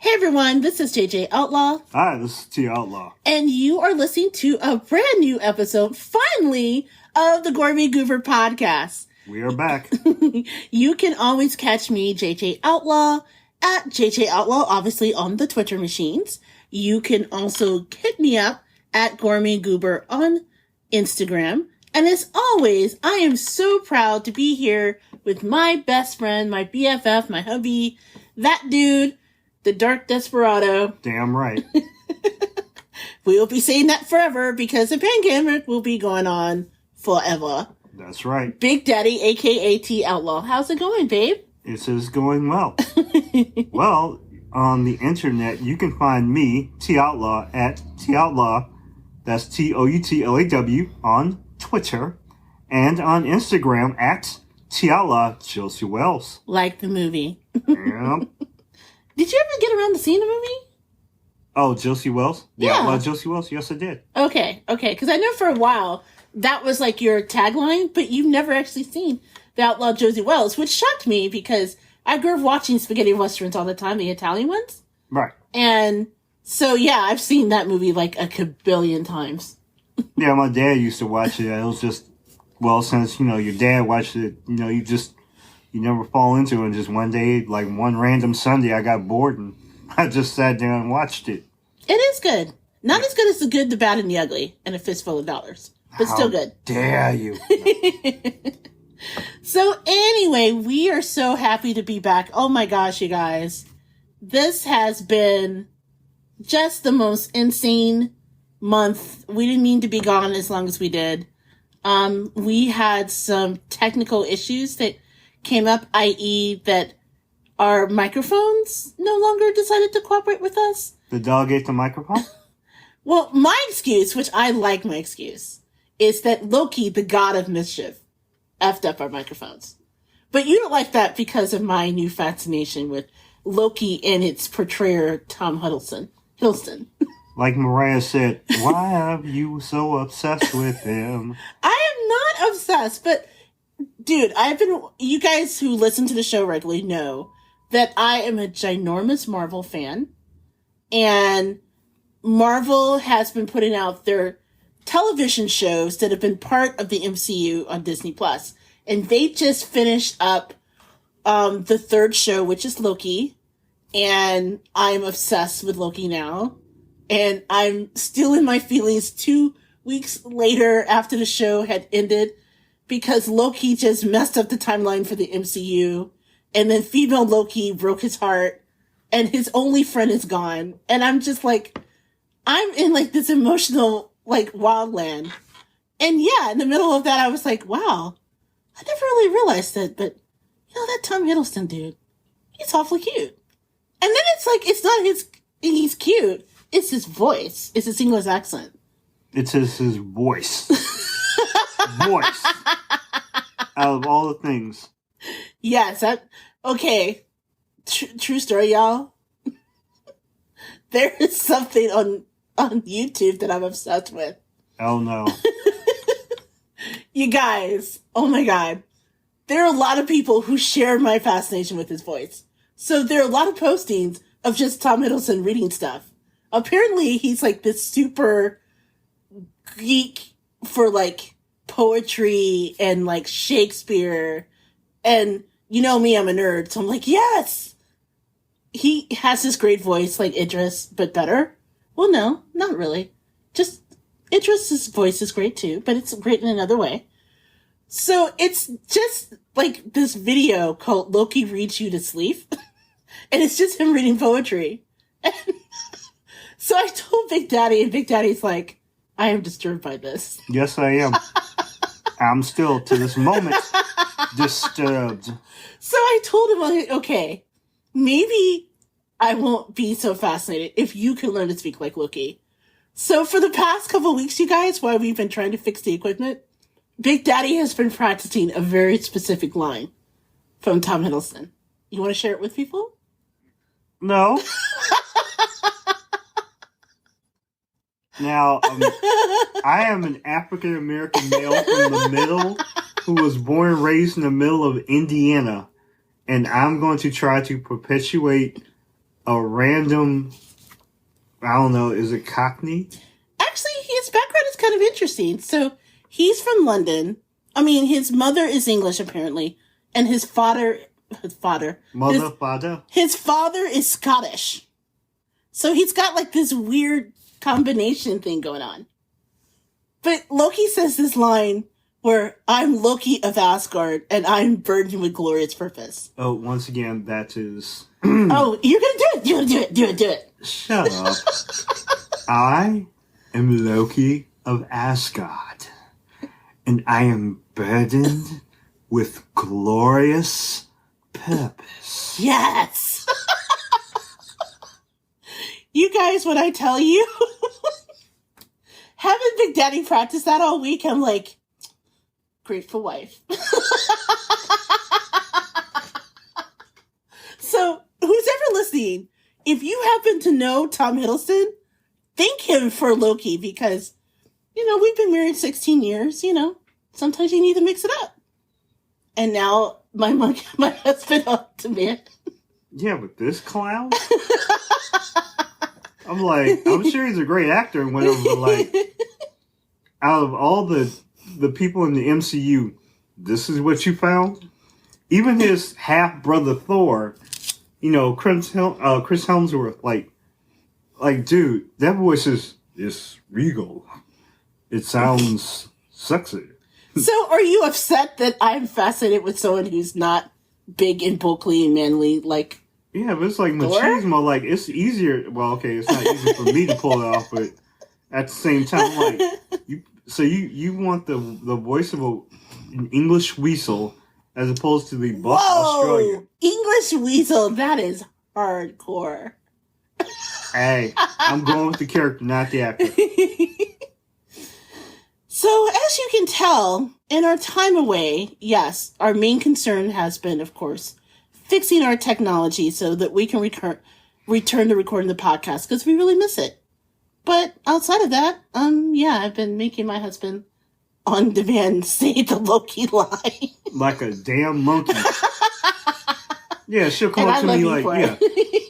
Hey everyone, this is JJ Outlaw. Hi, this is T Outlaw. And you are listening to a brand new episode, finally, of the Gourmet Goober podcast. We are back. You can always catch me, JJ Outlaw, at JJ Outlaw, obviously on the Twitter machines. You can also hit me up at Gourmet Goober on Instagram. And as always, I am so proud to be here with my best friend, my BFF, my hubby, that dude, the Dark Desperado. Damn right. We will be saying that forever because the pandemic will be going on forever. That's right. Big Daddy, a.k.a. T Outlaw. How's it going, babe? It is going well. Well, on the internet, you can find me, T Outlaw, at T Outlaw. That's TOUTLAW on Twitter. And on Instagram at T Outlaw Josie Wells. Like the movie. Yep. Did you ever get around to seeing the movie? Oh, Josie Wells? The Yeah. Outlaw Josie Wells? Yes, I did. Okay. Because I know for a while that was like your tagline, but you've never actually seen The Outlaw Josie Wells, which shocked me because I grew up watching spaghetti westerns all the time, the Italian ones. Right. And so, yeah, I've seen that movie like a kabillion times. Yeah, my dad used to watch it. It was just, well, since, your dad watched it, you never fall into it. And just one day, like one random Sunday, I got bored and I just sat down and watched it. It is good. Not as good as The Good, the Bad, and the Ugly and A Fistful of Dollars, but still good. Dare you? So anyway, we are so happy to be back. Oh my gosh, you guys. This has been just the most insane month. We didn't mean to be gone as long as we did. We had some technical issues that came up, i.e. that our microphones no longer decided to cooperate with us. The dog ate the microphone? Well, my excuse, which I like my excuse, is that Loki, the god of mischief, effed up our microphones. But you don't like that because of my new fascination with Loki and its portrayer, Tom Hiddleston. Like Mariah said, why are you so obsessed with him? I am not obsessed, but dude, you guys who listen to the show regularly know that I am a ginormous Marvel fan. And Marvel has been putting out their television shows that have been part of the MCU on Disney Plus. And they just finished up the third show, which is Loki. And I'm obsessed with Loki now. And I'm still in my feelings 2 weeks later after the show had ended because Loki just messed up the timeline for the MCU. And then female Loki broke his heart and his only friend is gone. And I'm just like, I'm in like this emotional like wildland. And yeah, in the middle of that, I was like, wow, I never really realized that. But that Tom Hiddleston dude, he's awfully cute. And then it's like, it's not he's cute. It's his voice. It's his English accent. It's his voice. Voice. Out of all the things. Yes. Okay. True story, y'all. There is something on YouTube that I'm obsessed with. Oh, no. You guys. Oh, my God. There are a lot of people who share my fascination with his voice. So there are a lot of postings of just Tom Hiddleston reading stuff. Apparently, he's like this super geek for like poetry and like Shakespeare. And you know me, I'm a nerd. So I'm like, yes! He has this great voice like Idris, but better. Well, no, not really. Just Idris's voice is great too, but it's great in another way. So it's just like this video called Loki Reads You to Sleep. And it's just him reading poetry. And so I told Big Daddy, and Big Daddy's like, I am disturbed by this. Yes, I am. I'm still, to this moment, disturbed. So I told him, like, okay, maybe I won't be so fascinated if you can learn to speak like Loki. So for the past couple of weeks, you guys, while we've been trying to fix the equipment, Big Daddy has been practicing a very specific line from Tom Hiddleston. You want to share it with people? No. Now, I am an African-American male from the middle who was born and raised in the middle of Indiana. And I'm going to try to perpetuate a random, I don't know, is it Cockney? Actually, his background is kind of interesting. So he's from London. I mean, his mother is English, apparently. And his father is Scottish. So he's got like this weird combination thing going on. But Loki says this line where I'm Loki of Asgard and I'm burdened with glorious purpose. Oh, once again, that is... Oh, you're going to do it. You're going to do it. Shut up. I am Loki of Asgard. And I am burdened with glorious purpose. Yes. You guys, when I tell you, having Big Daddy practice that all week, I'm like, grateful wife. So, who's ever listening, if you happen to know Tom Hiddleston, thank him for Loki because, we've been married 16 years, sometimes you need to mix it up. And now my husband on demand. Yeah, but this clown? I'm sure he's a great actor and whatever, but like, out of all the people in the MCU, this is what you found? Even his half-brother Thor, Chris Hemsworth, like, dude, that voice is regal. It sounds sexy. So are you upset that I'm fascinated with someone who's not big and bulky and manly like... Yeah, but it's like machismo. Like, it's easier. Well, okay, it's not easy for me to pull it off, but at the same time, like, you want the voice of an English weasel as opposed to the buff Australian. English weasel, that is hardcore. Hey, I'm going with the character, not the actor. So, as you can tell, in our time away, yes, our main concern has been, of course, fixing our technology so that we can return to recording the podcast because we really miss it. But outside of that, I've been making my husband on demand say the Loki line. Like a damn monkey. Yeah, she'll come up to me like,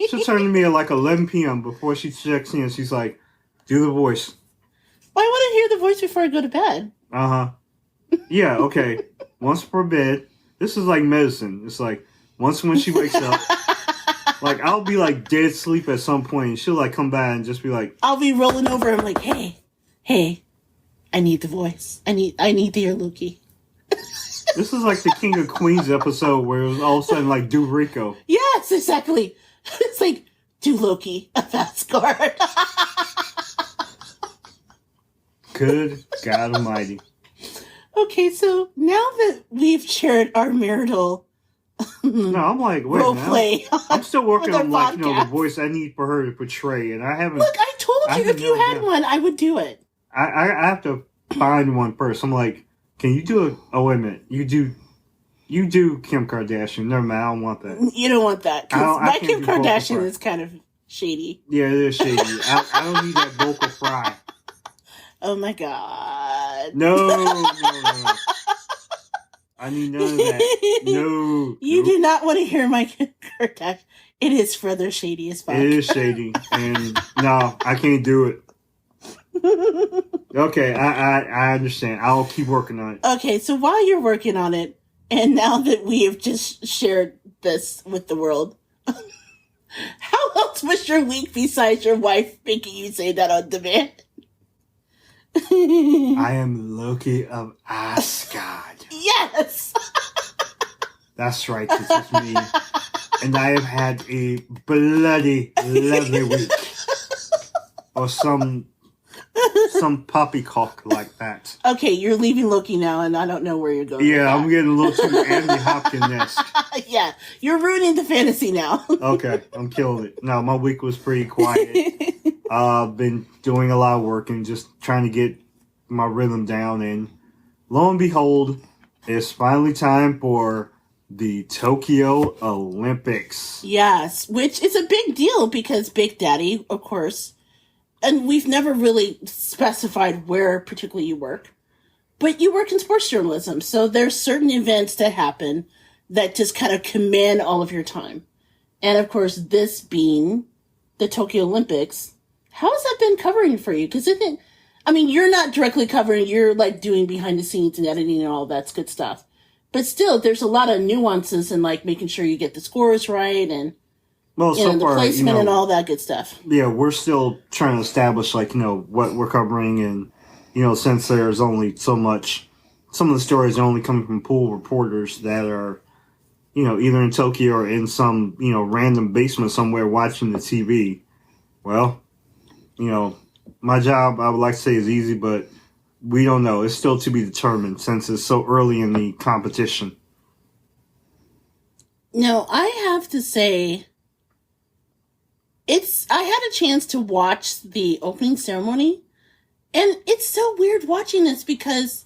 she'll turn to me at like 11 p.m. before she checks in. She's like, do the voice. Well, I want to hear the voice before I go to bed. Uh-huh. Yeah, okay. Once per bed. This is like medicine. It's like, once when she wakes up, like, I'll be, like, dead asleep at some point, and she'll, like, come by and just be like... I'll be rolling over, I'm like, hey, I need the voice. I need to hear Loki. This is like the King of Queens episode where it was all of a sudden, like, do Rico. Yes, exactly. It's like, do Loki of Asgard. Good God Almighty. Okay, so now that we've shared our marital... No, I'm like, wait, roleplay. I'm still working on, like, podcast. the voice I need for her to portray, and I haven't... Look, I told you if you had one, I would do it. I have to find one first. I'm like, can you do it? Oh, wait a minute. You do Kim Kardashian. Never mind, I don't want that. You don't want that, because my Kim Kardashian is kind of shady. Yeah, it is shady. I don't need that vocal fry. Oh, my God. No. I need none of that. No. You do not want to hear my Kardashian. It is further shady as fuck. It is shady. And no, I can't do it. Okay, I understand. I'll keep working on it. Okay, so while you're working on it, and now that we have just shared this with the world, how else was your week besides your wife making you say that on demand? I am Loki of Asgard. Yes! That's right, this is me. And I have had a bloody lovely week. Or some poppycock like that. Okay, you're leaving Loki now, and I don't know where you're going. Yeah, I'm getting a little too Andy Hopkins-esque. Yeah, you're ruining the fantasy now. Okay, I'm killing it. No, my week was pretty quiet. I've been doing a lot of work and just trying to get my rhythm down. And lo and behold, it's finally time for the Tokyo Olympics. Yes, which is a big deal because Big Daddy, of course, and we've never really specified where particularly you work, but you work in sports journalism. So there's certain events that happen that just kind of command all of your time. And of course, this being the Tokyo Olympics, how has that been covering for you? Because you're not directly covering, you're like doing behind the scenes and editing and all that good stuff. But still, there's a lot of nuances in like making sure you get the scores right and the placement and all that good stuff. Yeah, we're still trying to establish like, what we're covering, and, since there's only so much, some of the stories are only coming from pool reporters that are, either in Tokyo or in some, random basement somewhere watching the TV. Well, my job, I would like to say, is easy, but we don't know. It's still to be determined since it's so early in the competition. No, I have to say, I had a chance to watch the opening ceremony, and it's so weird watching this because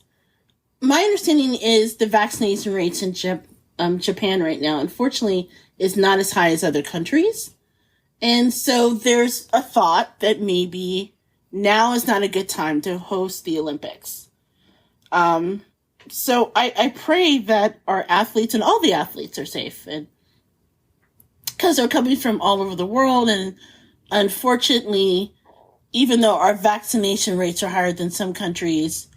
my understanding is the vaccination rates in Japan right now, unfortunately, is not as high as other countries. And so there's a thought that maybe now is not a good time to host the Olympics. So I pray that our athletes and all the athletes are safe, and because they're coming from all over the world. And unfortunately, even though our vaccination rates are higher than some countries,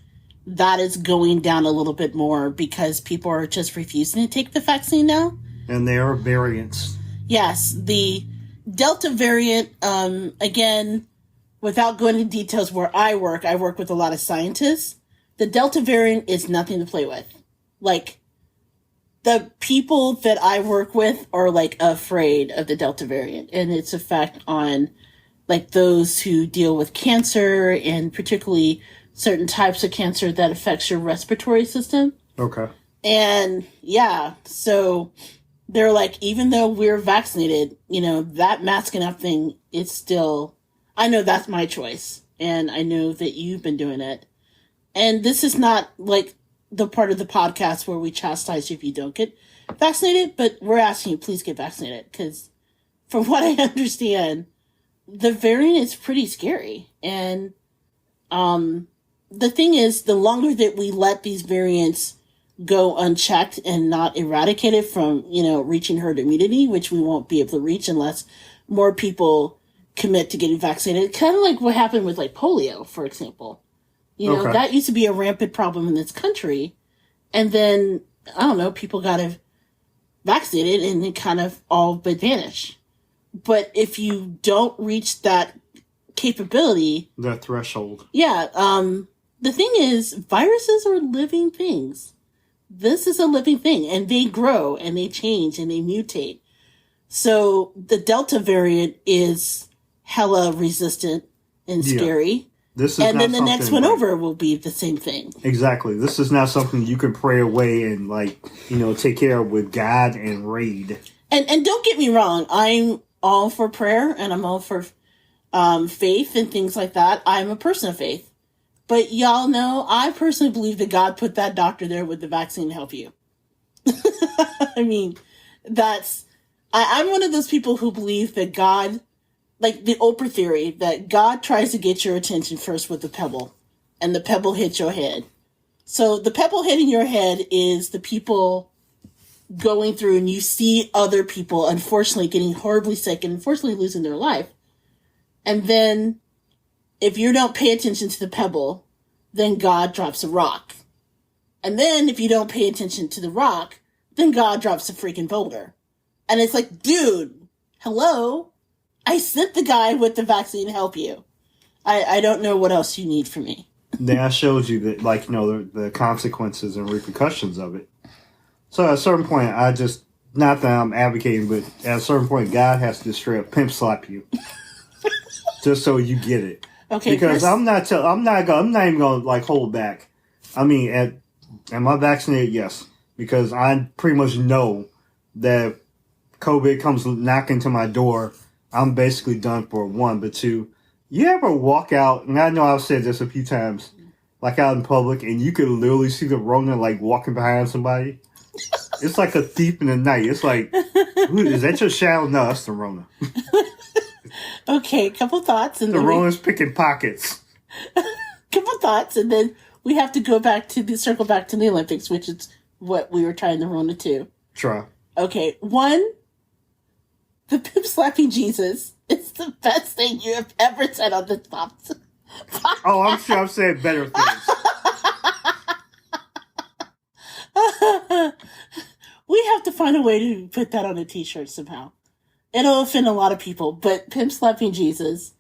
that is going down a little bit more because people are just refusing to take the vaccine now. And there are variants. Yes, the Delta variant, again, without going into details where I work with a lot of scientists. The Delta variant is nothing to play with. Like, the people that I work with are, like, afraid of the Delta variant and its effect on, like, those who deal with cancer, and particularly certain types of cancer that affects your respiratory system. Okay. And, yeah, so they're like, even though we're vaccinated, that masking up thing, it's still, I know that's my choice. And I know that you've been doing it. And this is not like the part of the podcast where we chastise you if you don't get vaccinated, but we're asking you, please get vaccinated. Because from what I understand, the variant is pretty scary. And the thing is, the longer that we let these variants go unchecked and not eradicated from, reaching herd immunity, which we won't be able to reach unless more people commit to getting vaccinated. Kind of like what happened with like polio, for example. Okay. That used to be a rampant problem in this country. And then, I don't know, people got vaccinated and it kind of all but vanished. But if you don't reach that capability, that threshold. Yeah. The thing is, viruses are living things. This is a living thing, and they grow and they change and they mutate. So the Delta variant is hella resistant and scary. And then the next one over will be the same thing. Exactly. This is not something you can pray away and take care of with God and raid. And don't get me wrong, I'm all for prayer and I'm all for faith and things like that. I'm a person of faith. But y'all know, I personally believe that God put that doctor there with the vaccine to help you. I mean, I'm one of those people who believe that God, like the Oprah theory, that God tries to get your attention first with the pebble, and the pebble hits your head. So the pebble hitting your head is the people going through, and you see other people, unfortunately, getting horribly sick and unfortunately losing their life. And then, if you don't pay attention to the pebble, then God drops a rock. And then, if you don't pay attention to the rock, then God drops a freaking boulder. And it's like, dude, hello? I sent the guy with the vaccine to help you. I don't know what else you need from me. Then I showed you that, the consequences and repercussions of it. So at a certain point, not that I'm advocating, but at a certain point, God has to straight up pimp slap you. Just so you get it. Okay. Because Chris, I'm not even gonna hold back. I mean, am I vaccinated? Yes. Because I pretty much know that COVID comes knocking to my door, I'm basically done for one. But two, you ever walk out, and I know I've said this a few times, out in public, and you could literally see the Rona walking behind somebody? It's like a thief in the night. It's like, is that your shadow? No, that's the Rona. Okay, couple thoughts. And the Rona's picking pockets. Couple thoughts, and then we have to circle back to the Olympics, which is what we were trying the Rona to. Try. Okay, one, The pimp slapping Jesus is the best thing you have ever said on this podcast. Oh, I'm sure I've said better things. We have to find a way to put that on a t-shirt somehow. It'll offend a lot of people, but pimp slapping Jesus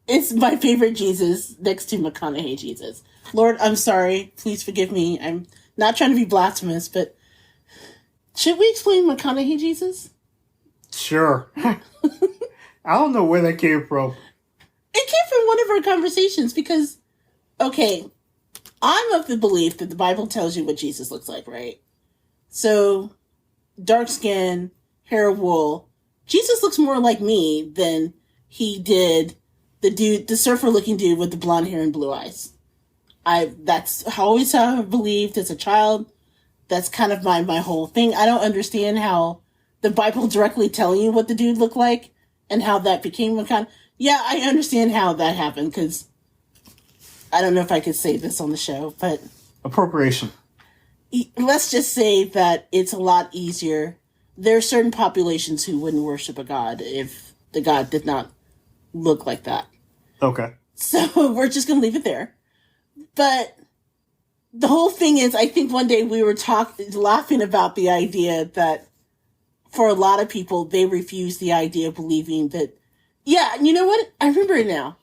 is my favorite Jesus next to McConaughey Jesus. Lord, I'm sorry. Please forgive me. I'm not trying to be blasphemous, but should we explain McConaughey Jesus? Sure. I don't know where that came from. It came from one of our conversations because, okay, I'm of the belief that the Bible tells you what Jesus looks like, right? So, dark skin, hair of wool. Jesus looks more like me than he did the surfer-looking dude with the blonde hair and blue eyes. That's always how I've believed as a child. That's kind of my whole thing. I don't understand how the Bible directly telling you what the dude looked like and how that became a kind. Yeah, I understand how that happened because I don't know if I could say this on the show, but appropriation. Let's just say that it's a lot easier. There are certain populations who wouldn't worship a god if the god did not look like that. Okay. So we're just going to leave it there. But the whole thing is, I think one day we were laughing about the idea that for a lot of people, they refuse the idea of believing that, yeah, you know what? I remember it now.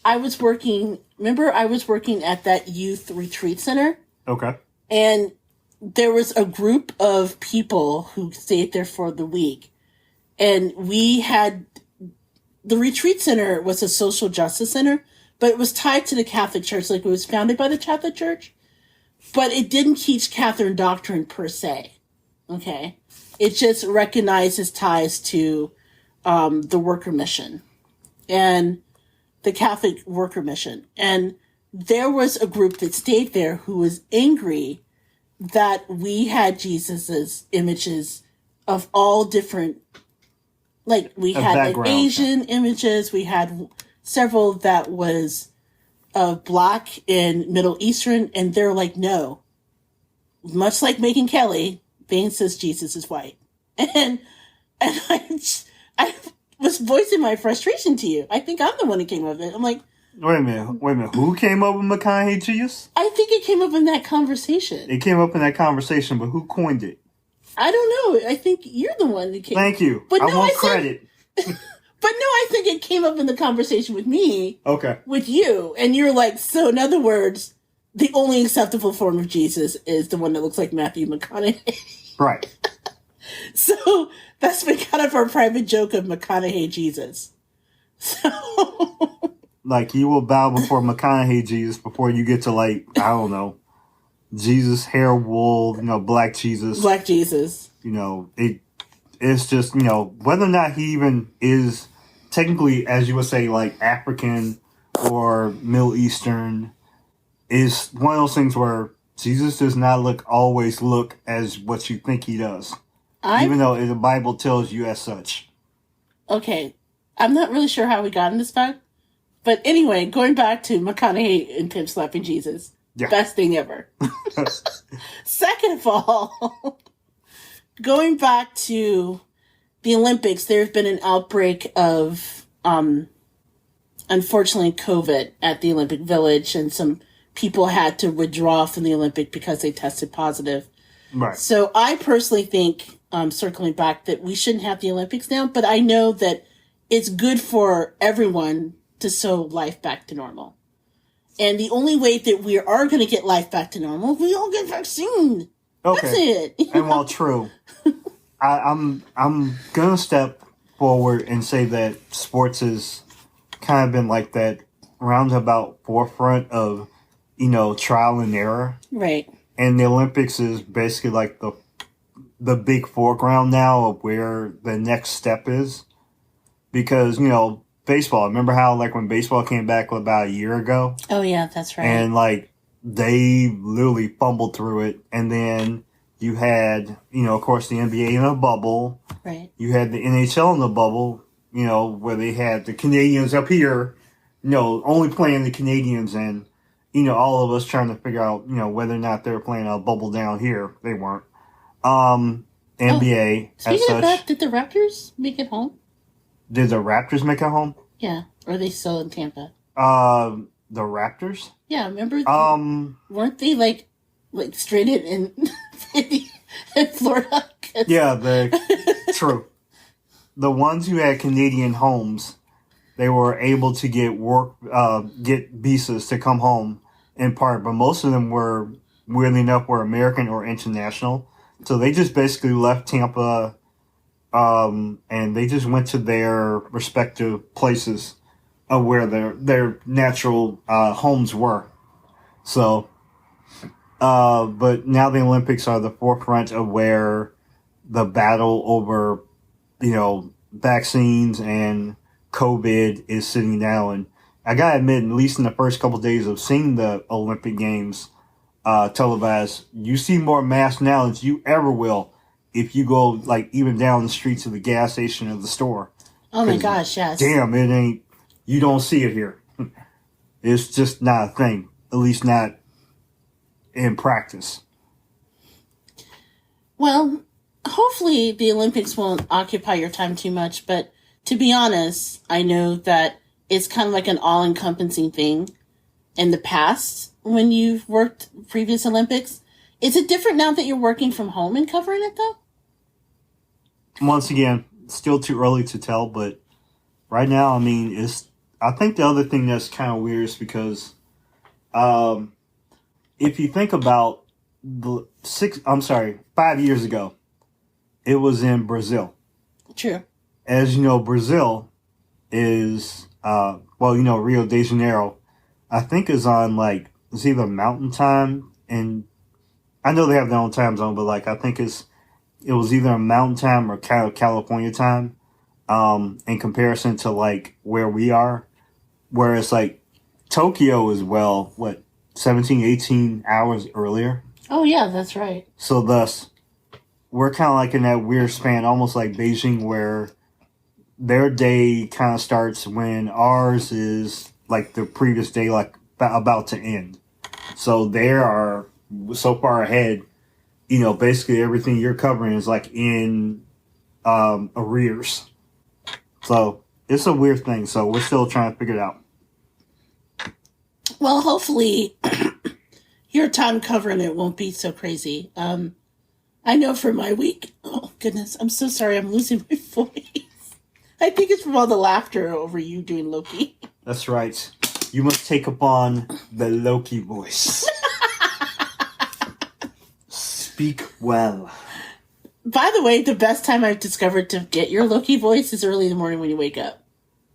I was working at that youth retreat center. Okay. And there was a group of people who stayed there for the week. And the retreat center was a social justice center, but it was tied to the Catholic Church. Like, it was founded by the Catholic Church, but it didn't teach Catherine doctrine per se. Okay. It just recognizes ties to the worker mission and the Catholic worker mission. And there was a group that stayed there who was angry that we had Jesus's images of all different, like we had like Asian images. We had several that was Black and Middle Eastern. And they're like, no, much like Megyn Kelly, they insist Jesus is white. And I was voicing my frustration to you. I think I'm the one who came up with it. I'm like, wait a minute. Who came up with McConaughey Jesus? I think it came up in that conversation. It came up in that conversation, but who coined it? I don't know. I think you're the one that came. Thank you. But I want credit. But no, I think it came up in the conversation with me. Okay. With you. And you're like, so in other words, the only acceptable form of Jesus is the one that looks like Matthew McConaughey. Right. So that's been kind of our private joke of McConaughey Jesus. So like, you will bow before McConaughey Jesus before you get to, like, I don't know, Jesus, hair, wool, Black Jesus. Black Jesus. It's just, whether or not he even is technically, as you would say, like, African or Middle Eastern, is one of those things where Jesus does not always look as what you think he does. Even though the Bible tells you as such. Okay. I'm not really sure how we got in this fact. But anyway, going back to McConaughey and pimp slapping Jesus. Yeah. Best thing ever. Second of all, going back to the Olympics, there has been an outbreak of, unfortunately, COVID at the Olympic Village, and some people had to withdraw from the Olympic because they tested positive. Right. So I personally think, circling back, that we shouldn't have the Olympics now, but I know that it's good for everyone to sew life back to normal. And the only way that we are going to get life back to normal, we all get vaccine. Okay. That's it. And while true, I'm going to step forward and say that sports has kind of been like that roundabout forefront of, trial and error. Right. And the Olympics is basically like the big foreground now of where the next step is. Because, baseball, remember how, like, when baseball came back about a year ago? Oh, yeah, that's right. And, like, they literally fumbled through it. And then you had, of course, the NBA in a bubble. Right. You had the NHL in the bubble, where they had the Canadians up here, only playing the Canadians, and, all of us trying to figure out, whether or not they were playing a bubble down here. They weren't. NBA, speaking of that, did the Raptors make it home? Did the Raptors make it home? Yeah. Or are they still in Tampa? The Raptors? Yeah, remember? Weren't they like stranded in Florida? Yeah, true. The ones who had Canadian homes, they were able to get visas to come home in part, but most of them were, weirdly enough, were American or international. So they just basically left Tampa, and they just went to their respective places of where their natural homes were. So, but now the Olympics are the forefront of where the battle over, vaccines and COVID is sitting now. And I gotta admit, at least in the first couple of days of seeing the Olympic Games televised, you see more masks now than you ever will if you go even down the streets of the gas station or the store. Oh my gosh, yes. Damn, you don't see it here. It's just not a thing, at least not in practice. Well, hopefully the Olympics won't occupy your time too much, but to be honest, I know that it's kind of like an all-encompassing thing in the past when you've worked previous Olympics. Is it different now that you're working from home and covering it, though? Once again, still too early to tell, but right now, I think the other thing that's kind of weird is because if you think about 5 years ago, it was in Brazil. True. As you know, Brazil is, Rio de Janeiro, I think is on it's either mountain time, and I know they have their own time zone, but I think it was either a mountain time or California time, in comparison to where we are, whereas Tokyo is 17, 18 hours earlier. Oh yeah, that's right. So thus, we're kind of in that weird span, almost like Beijing, where their day kind of starts when ours is the previous day, about to end. So they are so far ahead, basically everything you're covering is in arrears. So it's a weird thing. So we're still trying to figure it out. Well, hopefully your time covering it won't be so crazy. I know for my week, oh goodness, I'm so sorry, I'm losing my voice. I think it's from all the laughter over you doing Loki. That's right. You must take upon the Loki voice. Speak well. By the way, the best time I've discovered to get your Loki voice is early in the morning when you wake up.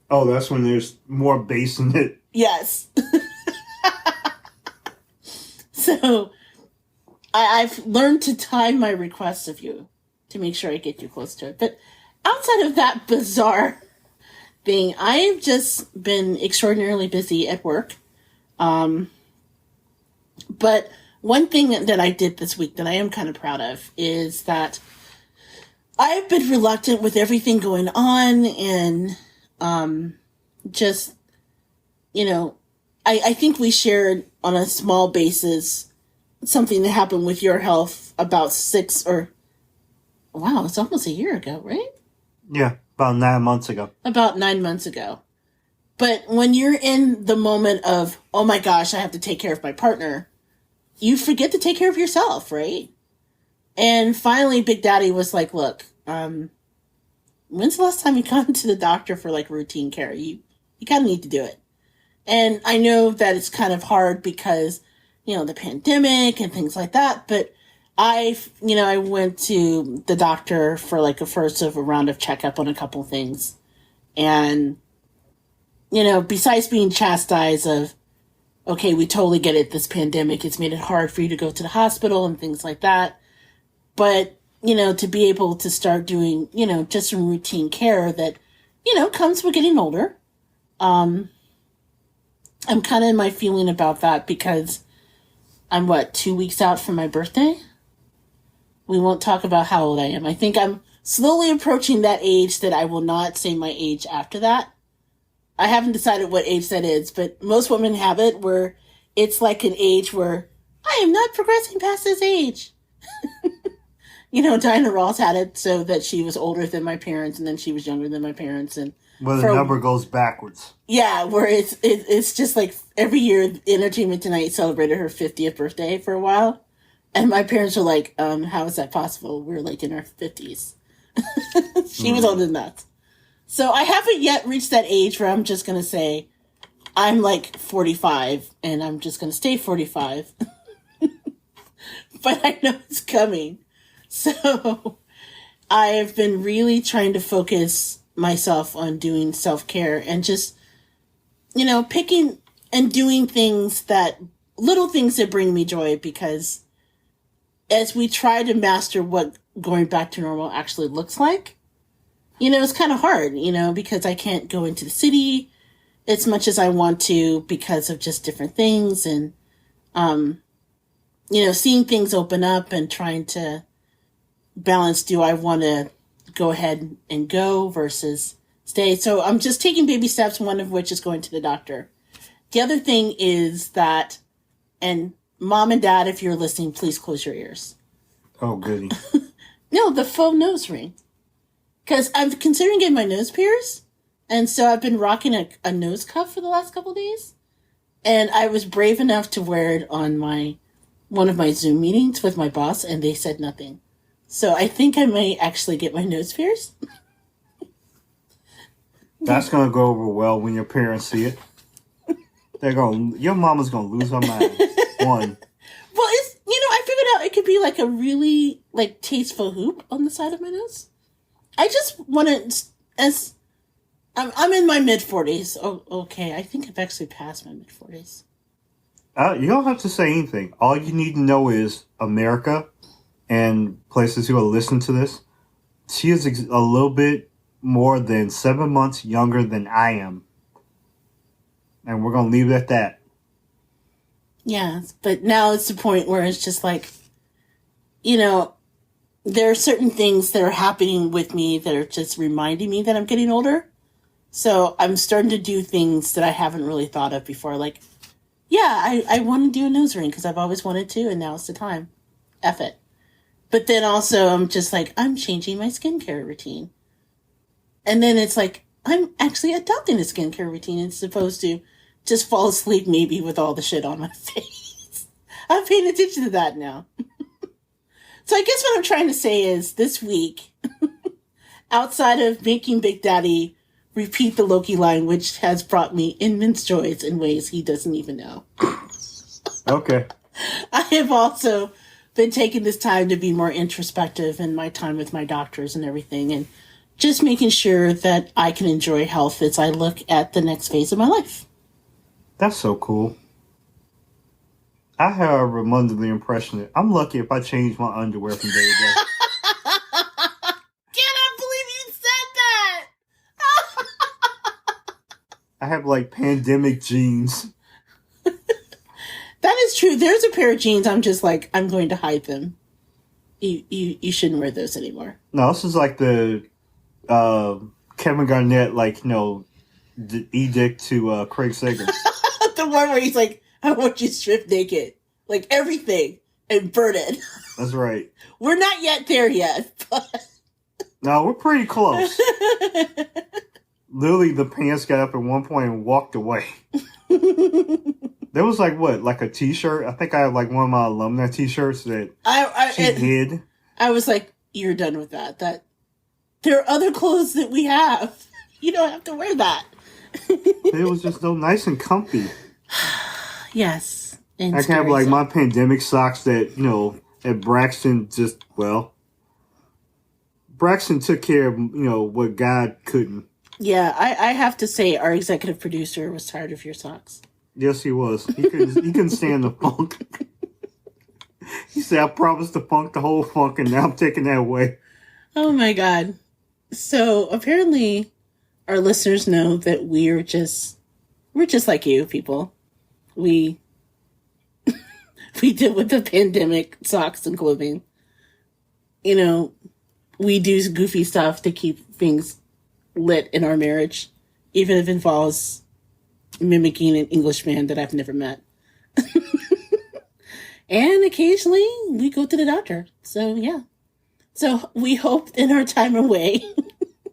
Oh, that's when there's more bass in it. Yes. So, I've learned to time my requests of you to make sure I get you close to it. But outside of that bizarre thing, I've just been extraordinarily busy at work. But one thing that I did this week that I am kind of proud of is that I've been reluctant with everything going on and I think we shared on a small basis something that happened with your health about it's almost a year ago, right? Yeah, about 9 months ago. About 9 months ago. But when you're in the moment of, oh my gosh, I have to take care of my partner, you forget to take care of yourself, right? And finally, Big Daddy was like, look, when's the last time you gone to the doctor for routine care? You kind of need to do it. And I know that it's kind of hard because, the pandemic and things like that, but I went to the doctor for a first of a round of checkup on a couple things. And, besides being chastised of, okay, we totally get it, this pandemic, it's made it hard for you to go to the hospital and things like that. But, to be able to start doing, just some routine care that, comes with getting older. I'm kind of in my feeling about that because I'm 2 weeks out from my birthday? We won't talk about how old I am. I think I'm slowly approaching that age that I will not say my age after that. I haven't decided what age that is, but most women have it where it's an age where I am not progressing past this age. Diana Ross had it so that she was older than my parents and then she was younger than my parents. And Where the number goes backwards. Yeah, where it's just like every year Entertainment Tonight celebrated her 50th birthday for a while. And my parents were like, how is that possible? We're like in our 50s. She was older than that. So I haven't yet reached that age where I'm just going to say, I'm like 45 and I'm just going to stay 45. But I know it's coming. So I've been really trying to focus myself on doing self-care and just, picking and doing little things that bring me joy, because as we try to master what going back to normal actually looks like, it's kind of hard, because I can't go into the city as much as I want to because of just different things, and, seeing things open up and trying to balance, do I want to go ahead and go versus stay? So I'm just taking baby steps, one of which is going to the doctor. The other thing is that, and Mom and Dad, if you're listening, please close your ears. Oh, goody. No, the faux nose ring. Because I'm considering getting my nose pierced. And so I've been rocking a nose cuff for the last couple of days. And I was brave enough to wear it on one of my Zoom meetings with my boss, and they said nothing. So I think I may actually get my nose pierced. That's going to go over well when your parents see it. Your mama's going to lose her mind. One. Well, I figured out it could be like a really tasteful hoop on the side of my nose. I just want to, I'm in my mid-40s. Oh, okay. I think I've actually passed my mid-40s. You don't have to say anything. All you need to know is America and places who are listening to this. She is a little bit more than 7 months younger than I am. And we're going to leave it at that. Yeah, but now it's the point where it's just like, there are certain things that are happening with me that are just reminding me that I'm getting older. So I'm starting to do things that I haven't really thought of before. Like, yeah, I want to do a nose ring because I've always wanted to, and now it's the time. F it. But then also I'm just like, I'm changing my skincare routine. And then it's like, I'm actually adopting a skincare routine as opposed to just fall asleep maybe with all the shit on my face. I'm paying attention to that now. So I guess what I'm trying to say is this week, outside of making Big Daddy repeat the Loki line, which has brought me immense joys in ways he doesn't even know. Okay. I have also been taking this time to be more introspective in my time with my doctors and everything, and just making sure that I can enjoy health as I look at the next phase of my life. That's so cool. I have under the impression that I'm lucky if I change my underwear from day to day. Cannot believe you said that! I have pandemic jeans. That is true. There's a pair of jeans I'm just like, I'm going to hide them. You shouldn't wear those anymore. No, this is like the Kevin Garnett, the edict to Craig Sager. The one where he's like, I want you stripped naked. Like everything. And burn it. That's right. We're not yet there yet, but... No, we're pretty close. Literally, the pants got up at one point and walked away. There was a t-shirt? I think I have one of my alumni t-shirts that she hid. I was like, you're done with that. There are other clothes that we have. You don't have to wear that. It was just so nice and comfy. Yes. I can have my pandemic socks that, at Braxton Braxton took care of, what God couldn't. Yeah, I have to say our executive producer was tired of your socks. Yes, he was. He couldn't stand the funk. He said, I promised to funk the whole funk, and now I'm taking that away. Oh, my God. So, apparently, our listeners know that we're just like you, people. We deal with the pandemic socks and clothing. We do goofy stuff to keep things lit in our marriage, even if it involves mimicking an Englishman that I've never met. And occasionally we go to the doctor. So, yeah. So we hope in our time away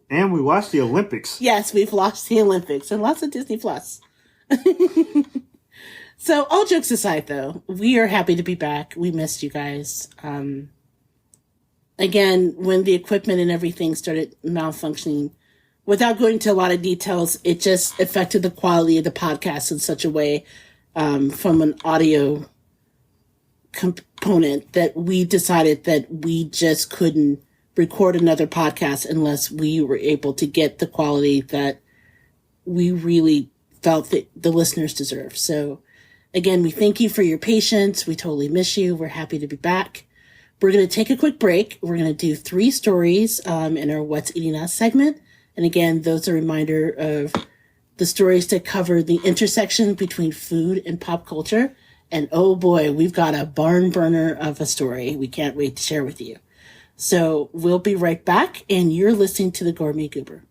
And we watched the Olympics. Yes, we've watched the Olympics and lots of Disney Plus. So, all jokes aside, though, we are happy to be back. We missed you guys. Again, when the equipment and everything started malfunctioning, without going into a lot of details, it just affected the quality of the podcast in such a way from an audio component that we decided that we just couldn't record another podcast unless we were able to get the quality that we really felt that the listeners deserve. So again, we thank you for your patience. We totally miss you. We're happy to be back. We're going to take a quick break. We're going to do 3 stories in our What's Eating Us segment. And again, those are a reminder of the stories that cover the intersection between food and pop culture. And oh boy, we've got a barn burner of a story we can't wait to share with you. So we'll be right back, and you're listening to the Gourmet Goober.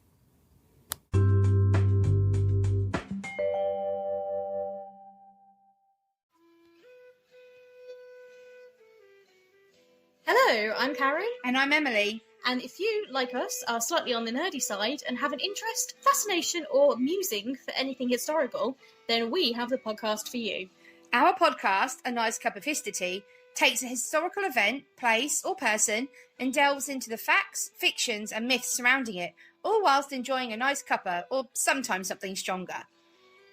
Hello, I'm Karen. And I'm Emily. And if you, like us, are slightly on the nerdy side and have an interest, fascination, or musing for anything historical, then we have the podcast for you. Our podcast, A Nice Cup of History, takes a historical event, place, or person and delves into the facts, fictions, and myths surrounding it, all whilst enjoying a nice cuppa, or sometimes something stronger.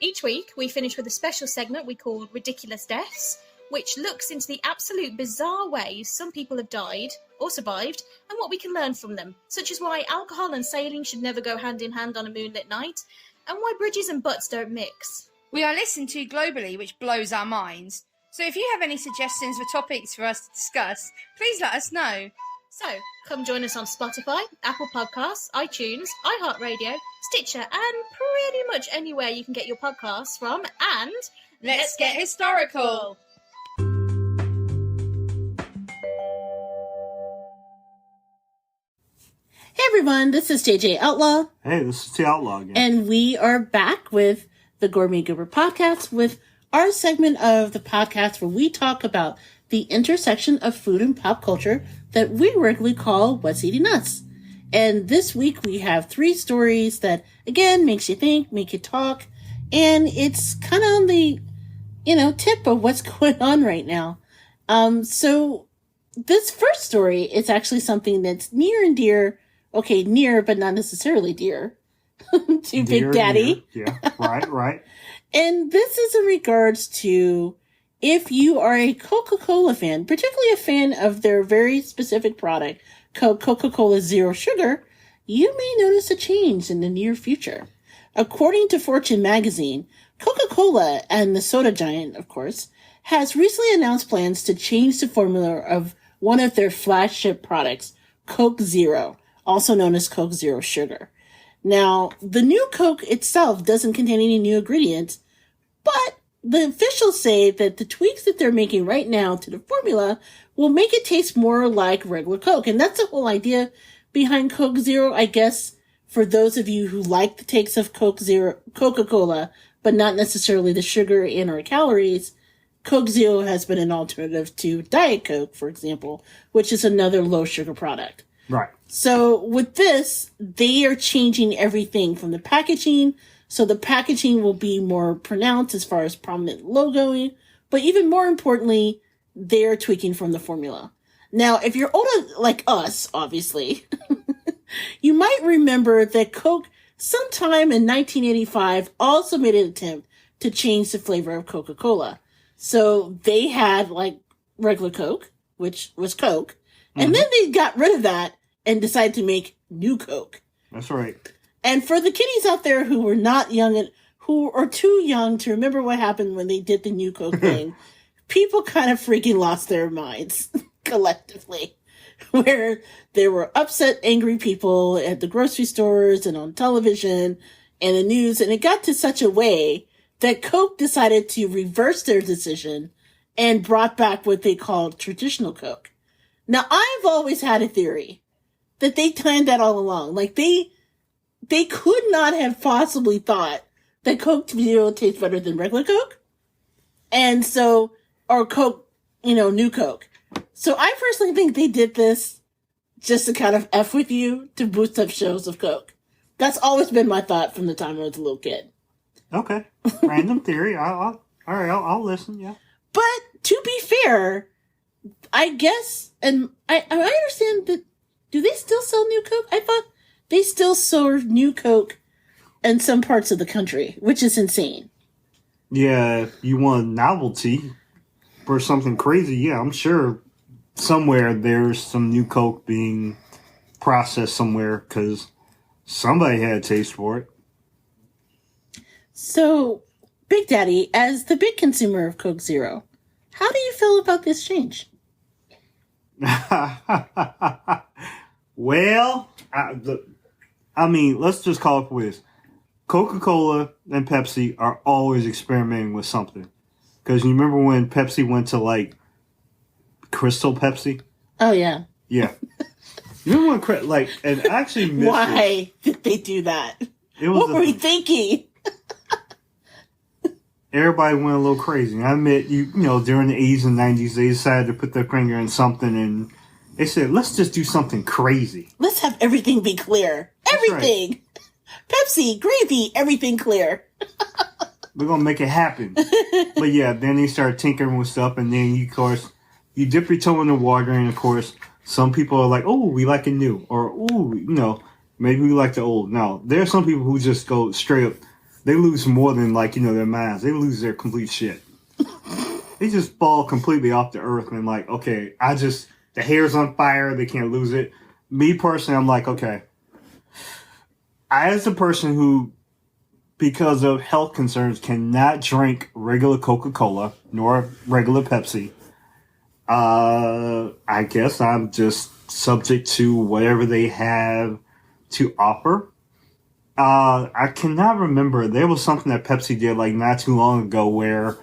Each week, we finish with a special segment we call Ridiculous Deaths, which looks into the absolute bizarre ways some people have died or survived and what we can learn from them, such as why alcohol and sailing should never go hand in hand on a moonlit night, and why bridges and butts don't mix. We are listened to globally, which blows our minds. So if you have any suggestions for topics for us to discuss, please let us know. So, come join us on Spotify, Apple Podcasts, iTunes, iHeartRadio, Stitcher, and pretty much anywhere you can get your podcasts from, and Let's get historical! Hey everyone, this is JJ Outlaw. Hey, this is the Outlaw again. And we are back with the Gourmet Goober podcast with our segment of the podcast where we talk about the intersection of food and pop culture that we regularly call What's Eating Us. And this week we have 3 stories that, again, makes you think, make you talk, and it's kind of on the, tip of what's going on right now. So this first story is actually something that's near and dear, okay, near, but not necessarily dear, to Big Daddy. Yeah, right. And this is in regards to if you are a Coca-Cola fan, particularly a fan of their very specific product, Coca-Cola Zero Sugar, you may notice a change in the near future. According to Fortune magazine, Coca-Cola, and the soda giant, of course, has recently announced plans to change the formula of one of their flagship products, Coke Zero, also known as Coke Zero Sugar. Now, the new Coke itself doesn't contain any new ingredients, but the officials say that the tweaks that they're making right now to the formula will make it taste more like regular Coke. And that's the whole idea behind Coke Zero, I guess, for those of you who like the taste of Coca-Cola, but not necessarily the sugar in or calories. Coke Zero has been an alternative to Diet Coke, for example, which is another low sugar product. Right. So with this, they are changing everything from the packaging. So the packaging will be more pronounced as far as prominent logoing, but even more importantly, they're tweaking from the formula. Now, if you're older like us, obviously, you might remember that Coke sometime in 1985 also made an attempt to change the flavor of Coca-Cola. So they had like regular Coke, which was Coke, and then they got rid of that and decided to make new Coke. That's right. And for the kiddies out there who were not young and who are too young to remember what happened when they did the new Coke thing, people kind of freaking lost their minds collectively, where there were upset, angry people at the grocery stores and on television and the news. And it got to such a way that Coke decided to reverse their decision and brought back what they called traditional Coke. Now, I've always had a theory that they planned that all along. Like they could not have possibly thought that Coke Zero tastes better than regular Coke. And so, or Coke, new Coke. So I personally think they did this just to kind of F with you to boost up shows of Coke. That's always been my thought from the time I was a little kid. Okay. Random theory. All right, I'll listen, yeah. But to be fair, I guess, and I understand that, do they still sell New Coke? I thought they still serve New Coke in some parts of the country, which is insane. Yeah, if you want novelty for something crazy, yeah, I'm sure somewhere there's some New Coke being processed somewhere because somebody had a taste for it. So, Big Daddy, as the big consumer of Coke Zero, how do you feel about this change? Well, I mean, let's just call it for this. Coca-Cola and Pepsi are always experimenting with something. Because you remember when Pepsi went to, like, Crystal Pepsi? Oh, yeah. Yeah. You remember when, like, and I actually missed Why did they do that? It was What were we thinking? Everybody went a little crazy. I admit, you know, during the 80s and 90s, they decided to put their finger in something and they said, let's just do something crazy. Let's have everything be clear. Everything. Right. Pepsi, gravy, everything clear. We're going to make it happen. But yeah, then they started tinkering with stuff and then, of course, you dip your toe in the water and, of course, some people are like, oh, we like it new. Or, oh, you know, maybe we like the old. Now, there are some people who just go straight up. They lose more than, like, you know, their minds. They lose their complete shit. They just fall completely off the earth and, like, okay, the hair's on fire. They can't lose it. Me, personally, I'm like, okay. As a person who, because of health concerns, cannot drink regular Coca-Cola nor regular Pepsi, I guess I'm just subject to whatever they have to offer. I cannot remember. There was something that Pepsi did like not too long ago where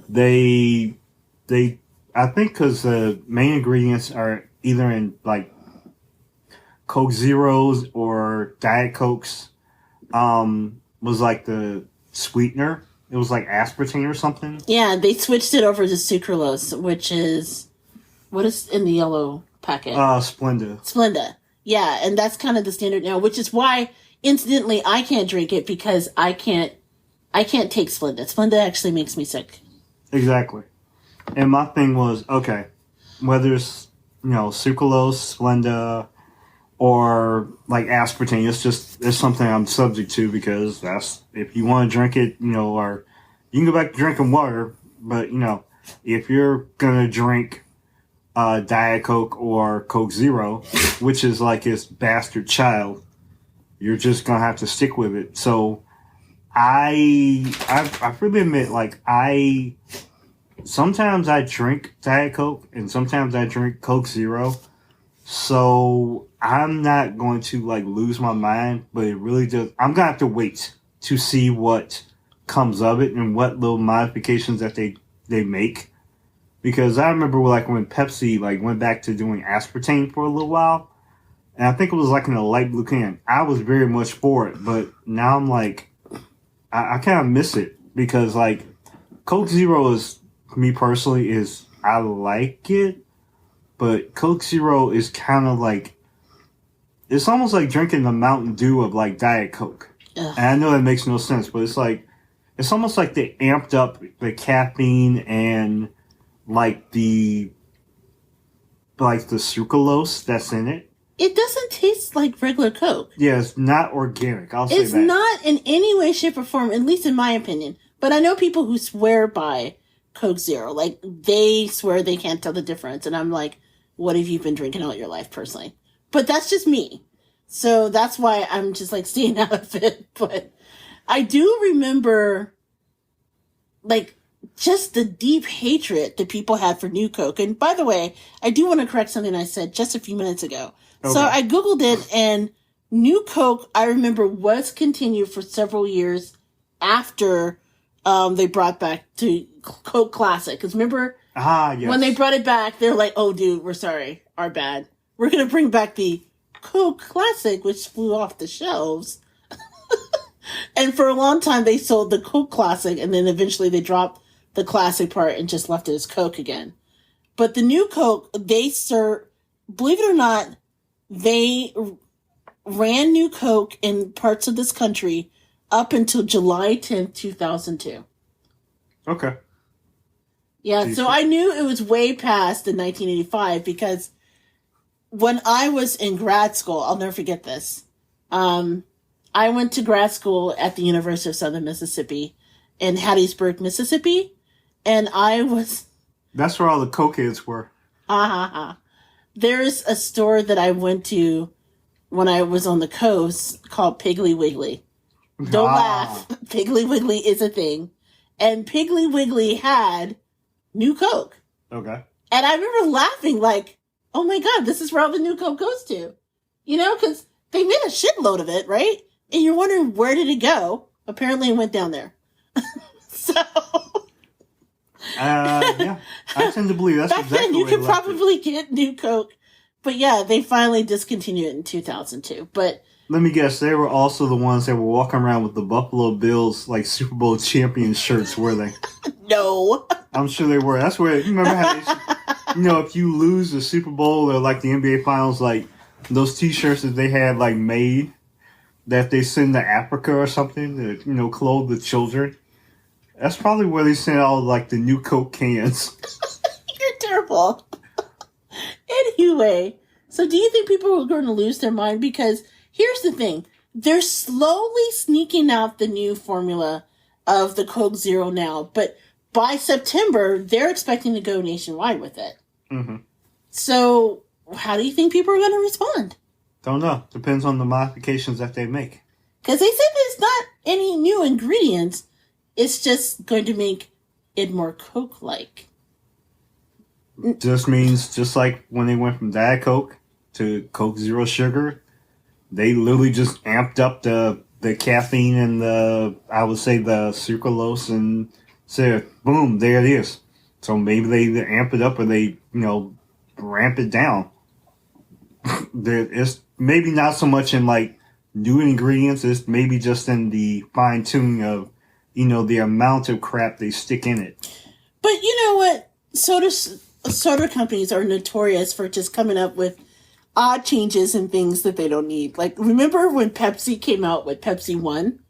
they I think because the main ingredients are either in like Coke Zeros or Diet Cokes, was like the sweetener. It was like aspartame or something. Yeah, they switched it over to sucralose, which is what is in the yellow packet? Splenda. Splenda. Yeah, and that's kind of the standard now, which is why, incidentally, I can't drink it because I can't take Splenda. Splenda actually makes me sick. Exactly. And my thing was, okay, whether it's, you know, sucralose, Splenda, or like aspartame, it's something I'm subject to because that's, if you want to drink it, you know, or you can go back to drinking water, but, you know, if you're going to drink Diet Coke or Coke Zero, which is like its bastard child, you're just going to have to stick with it. So I freely admit, like, sometimes I drink Diet Coke and sometimes I drink Coke Zero. So I'm not going to like lose my mind, but it really does. I'm going to have to wait to see what comes of it and what little modifications that they make. Because I remember like when Pepsi like went back to doing aspartame for a little while, and I think it was like in a light blue can. I was very much for it, but now I'm like, I kind of miss it because like Coke Zero is, me personally, is I like it, but Coke Zero is kind of like, it's almost like drinking the Mountain Dew of like Diet Coke. Ugh. And I know that makes no sense, but it's like, it's almost like they amped up the caffeine and like the sucralose that's in it. It doesn't taste like regular Coke. Yeah, it's not organic. I'll say that. It's not in any way, shape, or form, at least in my opinion. But I know people who swear by Coke Zero. Like, they swear they can't tell the difference. And I'm like, what have you been drinking all your life, personally? But that's just me. So that's why I'm just, like, staying out of it. But I do remember, like, just the deep hatred that people had for New Coke. And by the way, I do want to correct something I said just a few minutes ago. Okay. So I Googled it, and New Coke, I remember, was continued for several years after they brought back to Coke Classic. Because remember, yes. When they brought it back, they're like, oh, dude, we're sorry. Our bad. We're going to bring back the Coke Classic, which flew off the shelves. And for a long time, they sold the Coke Classic, and then eventually they dropped the Classic part and just left it as Coke again. But the New Coke, they serve, believe it or not, they ran New Coke in parts of this country up until July 10th, 2002. Okay. Yeah, so I knew it was way past the 1985 because when I was in grad school, I'll never forget this. I went to grad school at the University of Southern Mississippi in Hattiesburg, Mississippi, and I was... That's where all the cokeheads were. There's a store that I went to when I was on the coast called Piggly Wiggly. Don't laugh. Piggly Wiggly is a thing. And Piggly Wiggly had New Coke. Okay. And I remember laughing like, oh my God, this is where all the New Coke goes to. You know, because they made a shitload of it, right? And you're wondering, where did it go? Apparently it went down there. So... yeah. I tend to believe that's back exactly then you where could they left probably get New Coke. But yeah, they finally discontinued it in 2002. But let me guess, they were also the ones that were walking around with the Buffalo Bills like Super Bowl champion shirts, were they? no. I'm sure they were. That's where, you remember how they, if you lose the Super Bowl or like the NBA Finals, like those T-shirts that they had like made that they send to Africa or something to, clothe the children. That's probably where they sent all like the New Coke cans. You're terrible. Anyway, so do you think people are going to lose their mind? Because here's the thing. They're slowly sneaking out the new formula of the Coke Zero now. But by September, they're expecting to go nationwide with it. Mm-hmm. So how do you think people are going to respond? Don't know. Depends on the modifications that they make. Because they said there's not any new ingredients. It's just going to make it more Coke-like. Just means, just like when they went from Diet Coke to Coke Zero Sugar, they literally just amped up the caffeine and the sucralose and said, boom, there it is. So maybe they either amp it up or they, ramp it down. It's maybe not so much in like new ingredients, it's maybe just in the fine tuning of, the amount of crap they stick in it. But you know what? Soda companies are notorious for just coming up with odd changes and things that they don't need. Like, remember when Pepsi came out with Pepsi One?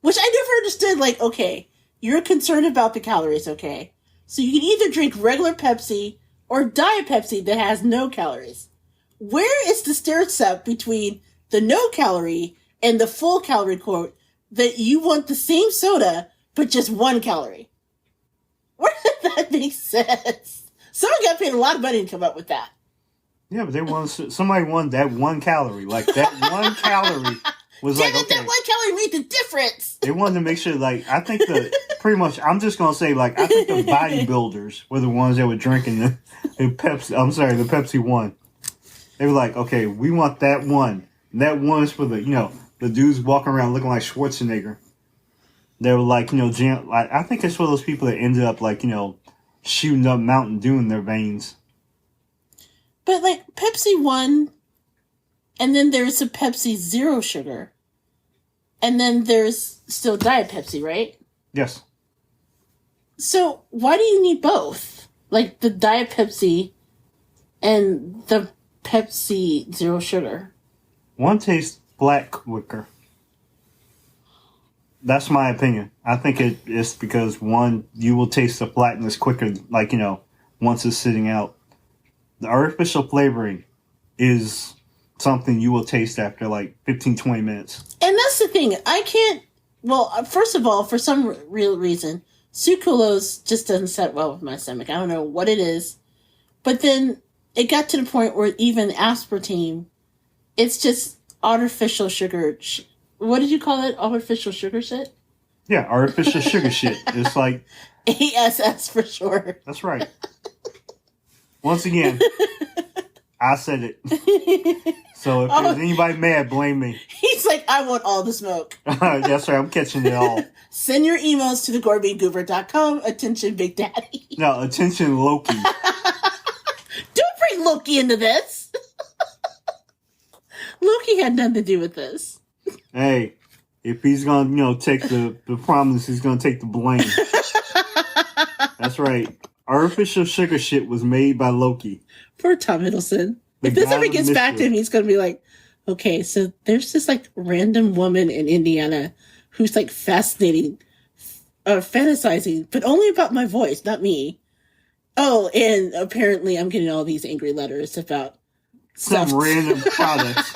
Which I never understood. Like, okay, you're concerned about the calories, okay? So you can either drink regular Pepsi or Diet Pepsi that has no calories. Where is the stair step between the no calorie and the full calorie quote that you want the same soda, but just 1 calorie? Where did that make sense? Someone got paid a lot of money to come up with that. Yeah, but somebody wanted that 1 calorie. Like, that 1 calorie was Damn like, it, that 1 calorie made the difference. They wanted to make sure, like, I think pretty much, I'm just going to say, like, I think the bodybuilders were the ones that were drinking the Pepsi One. They were like, okay, we want that one. And that one is for the dudes walking around looking like Schwarzenegger. They were like, I think it's for those people that ended up, like, shooting up Mountain Dew in their veins. But, like, Pepsi One, and then there's a Pepsi Zero Sugar, and then there's still Diet Pepsi, right? Yes. So, why do you need both? Like, the Diet Pepsi and the Pepsi Zero Sugar. One tastes black quicker. That's my opinion. I think it's because, one, you will taste the flatness quicker, like, once it's sitting out. The artificial flavoring is something you will taste after, like, 15, 20 minutes. And that's the thing. I can't... Well, first of all, for some real reason, sucralose just doesn't set well with my stomach. I don't know what it is. But then it got to the point where even aspartame, it's just artificial sugar... What did you call it? Artificial sugar shit? Yeah, artificial sugar shit. It's like... ASS for sure. That's right. Once again, I said it. So if there's anybody mad, blame me. He's like, I want all the smoke. That's right, I'm catching it all. Send your emails to thegoober.com. Attention, Big Daddy. No, attention, Loki. Don't bring Loki into this. Loki had nothing to do with this. Hey, if he's gonna, take the promise, he's gonna take the blame. That's right. Artificial sugar shit was made by Loki. Poor Tom Hiddleston. If this ever gets back to him, he's gonna be like, Okay, so there's this like random woman in Indiana who's like fantasizing, but only about my voice, not me. Oh, and apparently I'm getting all these angry letters about some stuff. random products.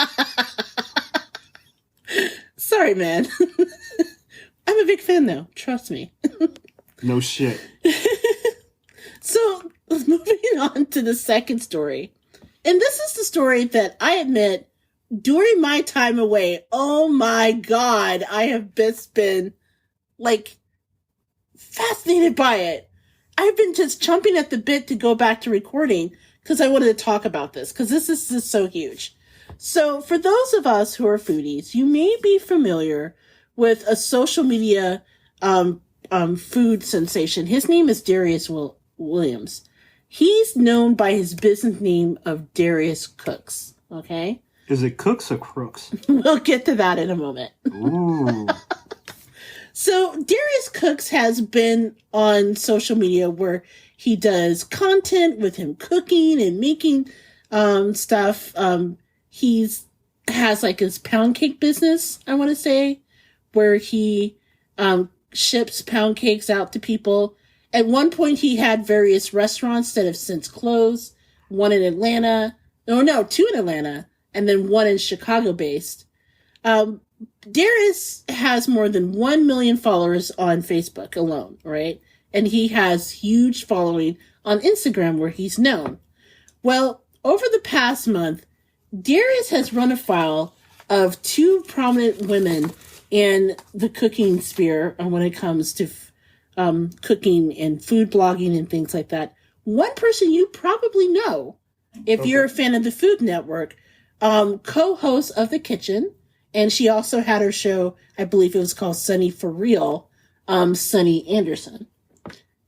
Sorry, man. I'm a big fan, though. Trust me. No shit. So, moving on to the second story. And this is the story that I admit, during my time away, oh my God, I have just been, like, fascinated by it. I've been just chomping at the bit to go back to recording because I wanted to talk about this because this is just so huge. So for those of us who are foodies, you may be familiar with a social media food sensation. His name is Darius Williams. He's known by his business name of Darius Cooks. Okay? Is it Cooks or Crooks? We'll get to that in a moment. Ooh. So Darius Cooks has been on social media where he does content with him cooking and making stuff. He's has like his pound cake business, I want to say, where he ships pound cakes out to people. At one point, he had various restaurants that have since closed. One in Atlanta. Oh, no, two in Atlanta. And then one in Chicago based. Darius has more than 1 million followers on Facebook alone, right? And he has huge following on Instagram where he's known. Well, over the past month, Darius has run afoul of two prominent women in the cooking sphere when it comes to cooking and food blogging and things like that. One person you probably know, if you're a fan of the Food Network, co-host of The Kitchen, and she also had her show, I believe it was called Sunny for Real, Sunny Anderson.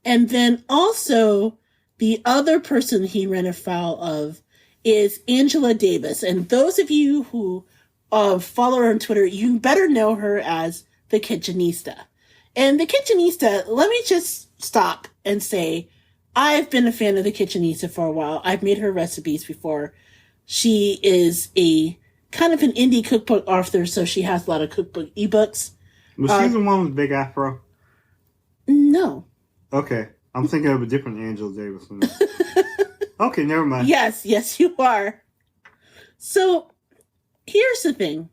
And then also the other person he ran afoul of is Angela Davis. And those of you who follow her on Twitter, you better know her as the Kitchenista. And the Kitchenista, let me just stop and say, I've been a fan of the Kitchenista for a while. I've made her recipes before. She is a kind of an indie cookbook author, so she has a lot of cookbook ebooks. Was she the one with big afro? No. Okay. I'm thinking of a different Angela Davis. Okay, never mind. Yes, you are. So, here's the thing.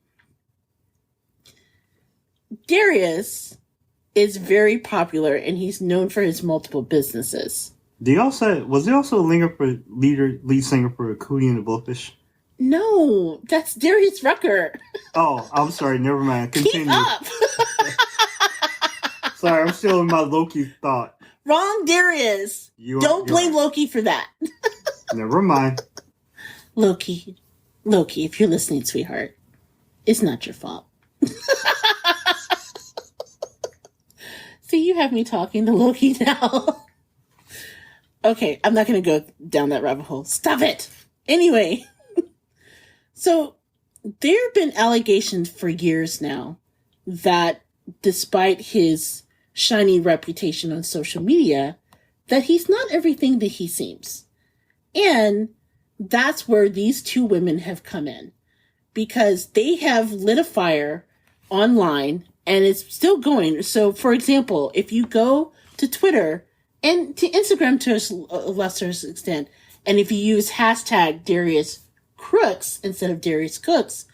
Darius is very popular, and he's known for his multiple businesses. Was he also a lead singer for Cootie and the Blowfish? No, that's Darius Rucker. Oh, I'm sorry. Never mind. Continue. Keep up. Sorry, I'm still in my Loki thought. Wrong, Darius. Don't blame Loki for that. Never mind. Loki, if you're listening, sweetheart, it's not your fault. See, you have me talking to Loki now. Okay, I'm not going to go down that rabbit hole. Stop it. Anyway, so there have been allegations for years now that despite his shiny reputation on social media, that he's not everything that he seems. And that's where these two women have come in, because they have lit a fire online and it's still going. So, for example, if you go to Twitter and to Instagram to a lesser extent, and if you use hashtag Darius Crooks instead of Darius Cooks,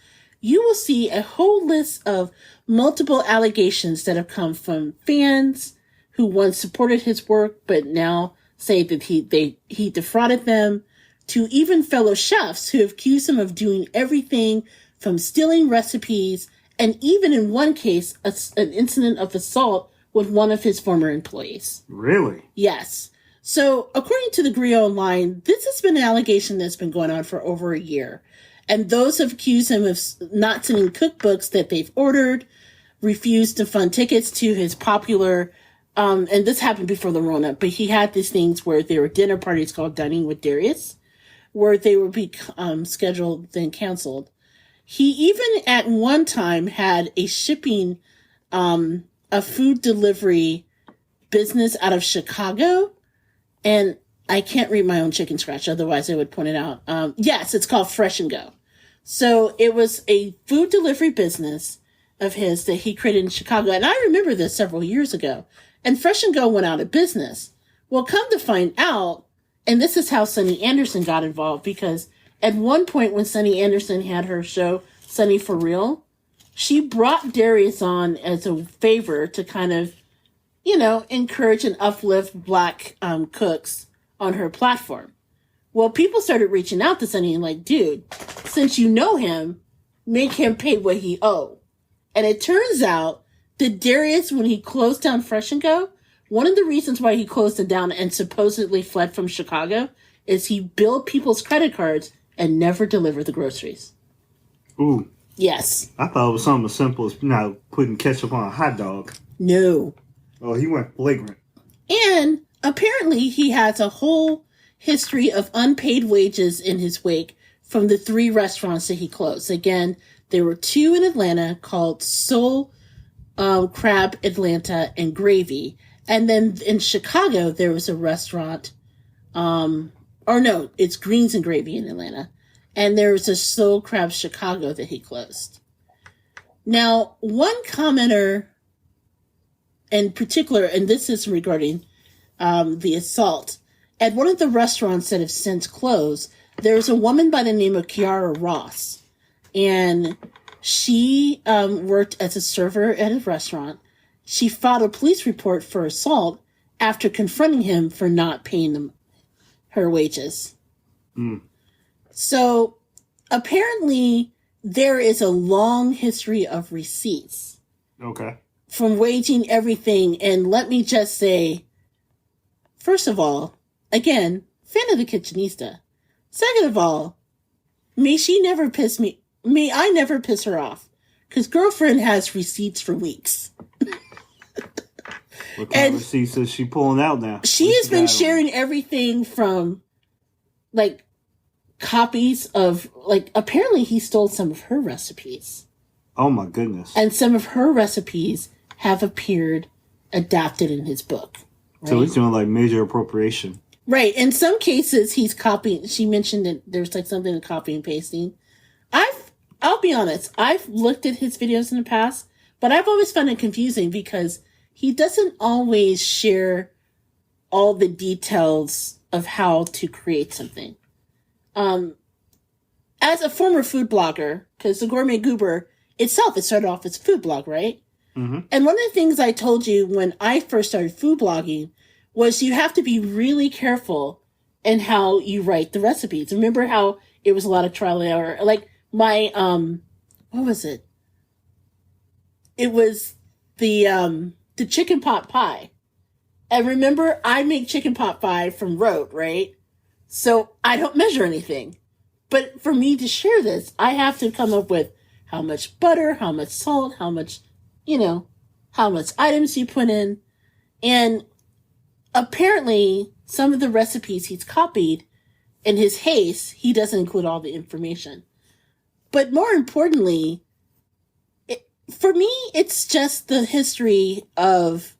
you will see a whole list of multiple allegations that have come from fans who once supported his work but now say that he defrauded them, to even fellow chefs who have accused him of doing everything from stealing recipes, and even in one case, an incident of assault with one of his former employees. Really? Yes. So, according to the Griot Online, this has been an allegation that's been going on for over a year. And those have accused him of not sending cookbooks that they've ordered, refused to fund tickets to his popular, and this happened before the Rona, but he had these things where there were dinner parties called Dining with Darius, where they would be scheduled, then canceled. He even at one time had a shipping, a food delivery business out of Chicago. And I can't read my own chicken scratch, otherwise I would point it out. Yes, it's called Fresh and Go. So it was a food delivery business of his that he created in Chicago. And I remember this several years ago. And Fresh and Go went out of business. Well, come to find out, and this is how Sunny Anderson got involved, because at one point when Sunny Anderson had her show, Sunny for Real, she brought Darius on as a favor to kind of, encourage and uplift Black cooks on her platform. Well, people started reaching out to Sunny and like, dude, since you know him, make him pay what he owed. And it turns out that Darius, when he closed down Fresh and Go, one of the reasons why he closed it down and supposedly fled from Chicago is he billed people's credit cards and never delivered the groceries. Ooh. Yes. I thought it was something as simple as, putting ketchup on a hot dog. No. Oh, he went flagrant. And apparently he has a whole history of unpaid wages in his wake from the 3 restaurants that he closed. Again, there were 2 in Atlanta called Soul Crab Atlanta and Gravy. And then in Chicago, there was a restaurant, it's Greens and Gravy in Atlanta. And there was a Soul Crab Chicago that he closed. Now, one commenter in particular, and this is regarding the assault, at one of the restaurants that have since closed, there's a woman by the name of Kiara Ross. And she worked as a server at a restaurant. She filed a police report for assault after confronting him for not paying them her wages. Mm. So apparently there is a long history of receipts. Okay. From waging everything. And let me just say, first of all, again, fan of the Kitchenista. Second of all, may I never piss her off. Because girlfriend has receipts for weeks. What kind of receipts is she pulling out now? She has been sharing everything from, copies of, apparently he stole some of her recipes. Oh my goodness. And some of her recipes have appeared adapted in his book. Right? So he's doing, major appropriation. Right. In some cases, he's copying. She mentioned that there's, something in copy and pasting. I'll be honest, I've looked at his videos in the past, but I've always found it confusing because he doesn't always share all the details of how to create something. As a former food blogger, because the Gourmet Goober itself, it started off as a food blog, right? Mm-hmm. And one of the things I told you when I first started food blogging was you have to be really careful in how you write the recipes. Remember how it was a lot of trial and error? My, what was it? It was the chicken pot pie. And remember, I make chicken pot pie from rote, right? So I don't measure anything. But for me to share this, I have to come up with how much butter, how much salt, how much, how much items you put in. And apparently, some of the recipes he's copied, in his haste, he doesn't include all the information. But more importantly, for me, it's just the history of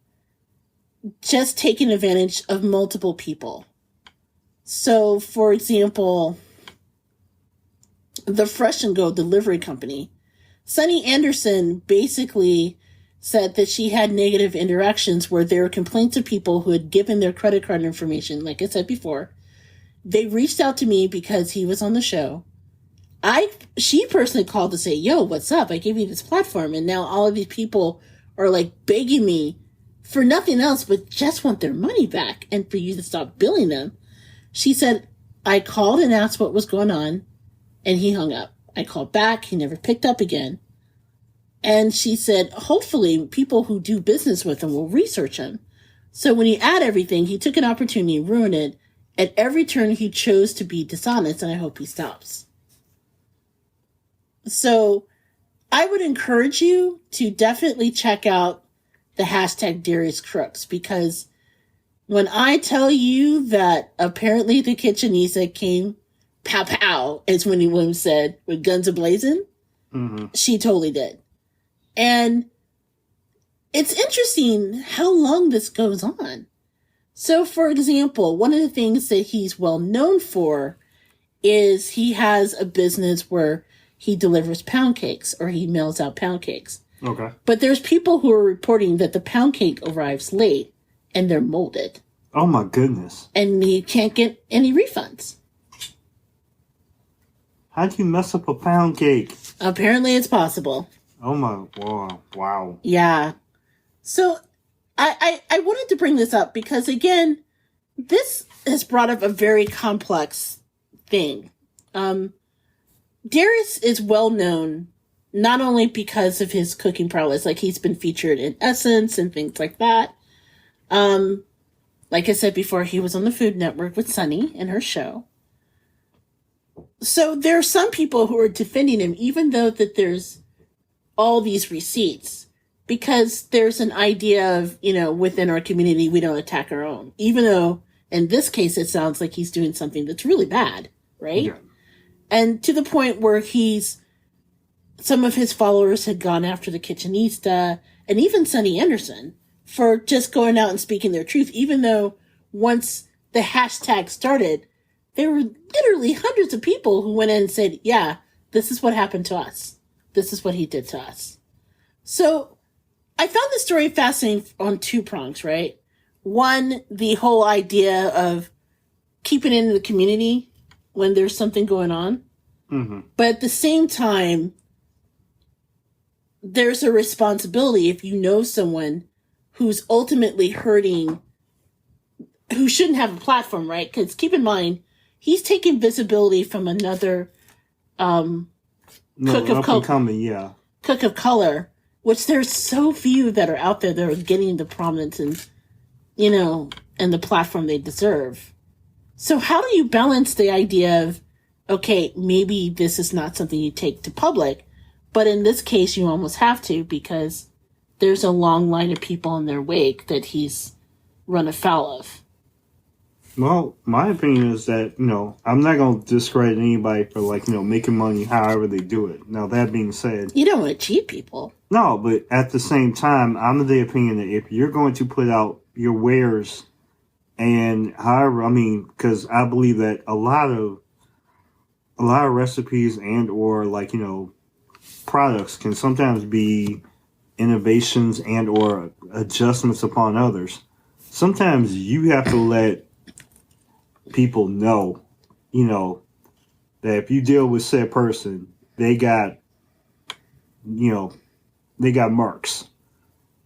just taking advantage of multiple people. So, for example, the Fresh and Go delivery company, Sunny Anderson basically said that she had negative interactions where there were complaints of people who had given their credit card information. Like I said before, they reached out to me because he was on the show. She personally called to say, yo, what's up? I gave you this platform. And now all of these people are begging me for nothing else, but just want their money back and for you to stop billing them. She said, I called and asked what was going on and he hung up. I called back. He never picked up again. And she said, hopefully people who do business with him will research him. So when he added everything, he took an opportunity and ruined it. At every turn, he chose to be dishonest, and I hope he stops. So I would encourage you to definitely check out the hashtag Darius Crooks, because when I tell you that apparently the Kitchenista came pow pow, as Wendy Williams said, with guns a-blazing, she totally did. And it's interesting how long this goes on. So, for example, one of the things that he's well known for is he has a business where he delivers pound cakes or he mails out pound cakes. Okay. But there's people who are reporting that the pound cake arrives late and they're molded. Oh my goodness. And he can't get any refunds. How do you mess up a pound cake? Apparently it's possible. Oh my, wow. Yeah. So I wanted to bring this up because, again, this has brought up a very complex thing. Darius is well known not only because of his cooking prowess, like he's been featured in Essence and things like that. Like I said before, he was on the Food Network with Sunny in her show. So there are some people who are defending him, even though that there's all these receipts, because there's an idea of, within our community, we don't attack our own, even though in this case, it sounds like he's doing something that's really bad, right? Yeah. And to the point where some of his followers had gone after the Kitchenista and even Sunny Anderson for just going out and speaking their truth, even though once the hashtag started, there were literally hundreds of people who went in and said, yeah, this is what happened to us. This is what he did to us. So I found the story fascinating on two prongs, right? One, the whole idea of keeping it in the community when there's something going on. Mm-hmm. But at the same time, there's a responsibility if you know someone who's ultimately hurting, who shouldn't have a platform, right? Because keep in mind, he's taking visibility from another cook of color, which there's so few that are out there that are getting the prominence and, and the platform they deserve. So how do you balance the idea of, okay, maybe this is not something you take to public, but in this case you almost have to because there's a long line of people in their wake that he's run afoul of? Well, my opinion is that, I'm not going to discredit anybody for, making money however they do it. Now, that being said... You don't want to cheat people. No, but at the same time, I'm of the opinion that if you're going to put out your wares and however, because I believe that a lot of recipes and or, products can sometimes be innovations and or adjustments upon others. Sometimes you have to let people know, that if you deal with said person, they got marks.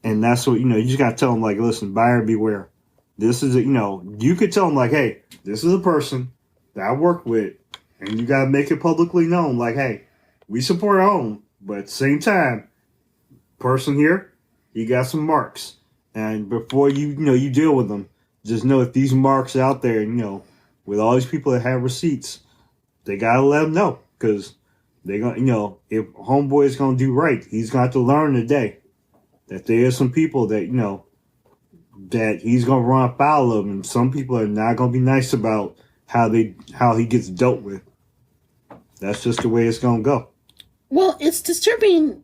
And that's what, you just got to tell them, listen, buyer beware. This is, you could tell them, hey, this is a person that I work with, and you got to make it publicly known, hey, we support our own, but at the same time, person here, he got some marks. And before you deal with them, just know if these marks out there, with all these people that have receipts, they gotta let them know because they gonna, if homeboy is gonna do right, he's got to learn today that there are some people that that he's gonna run afoul of, and some people are not gonna be nice about how he gets dealt with. That's just the way it's gonna go. Well, it's disturbing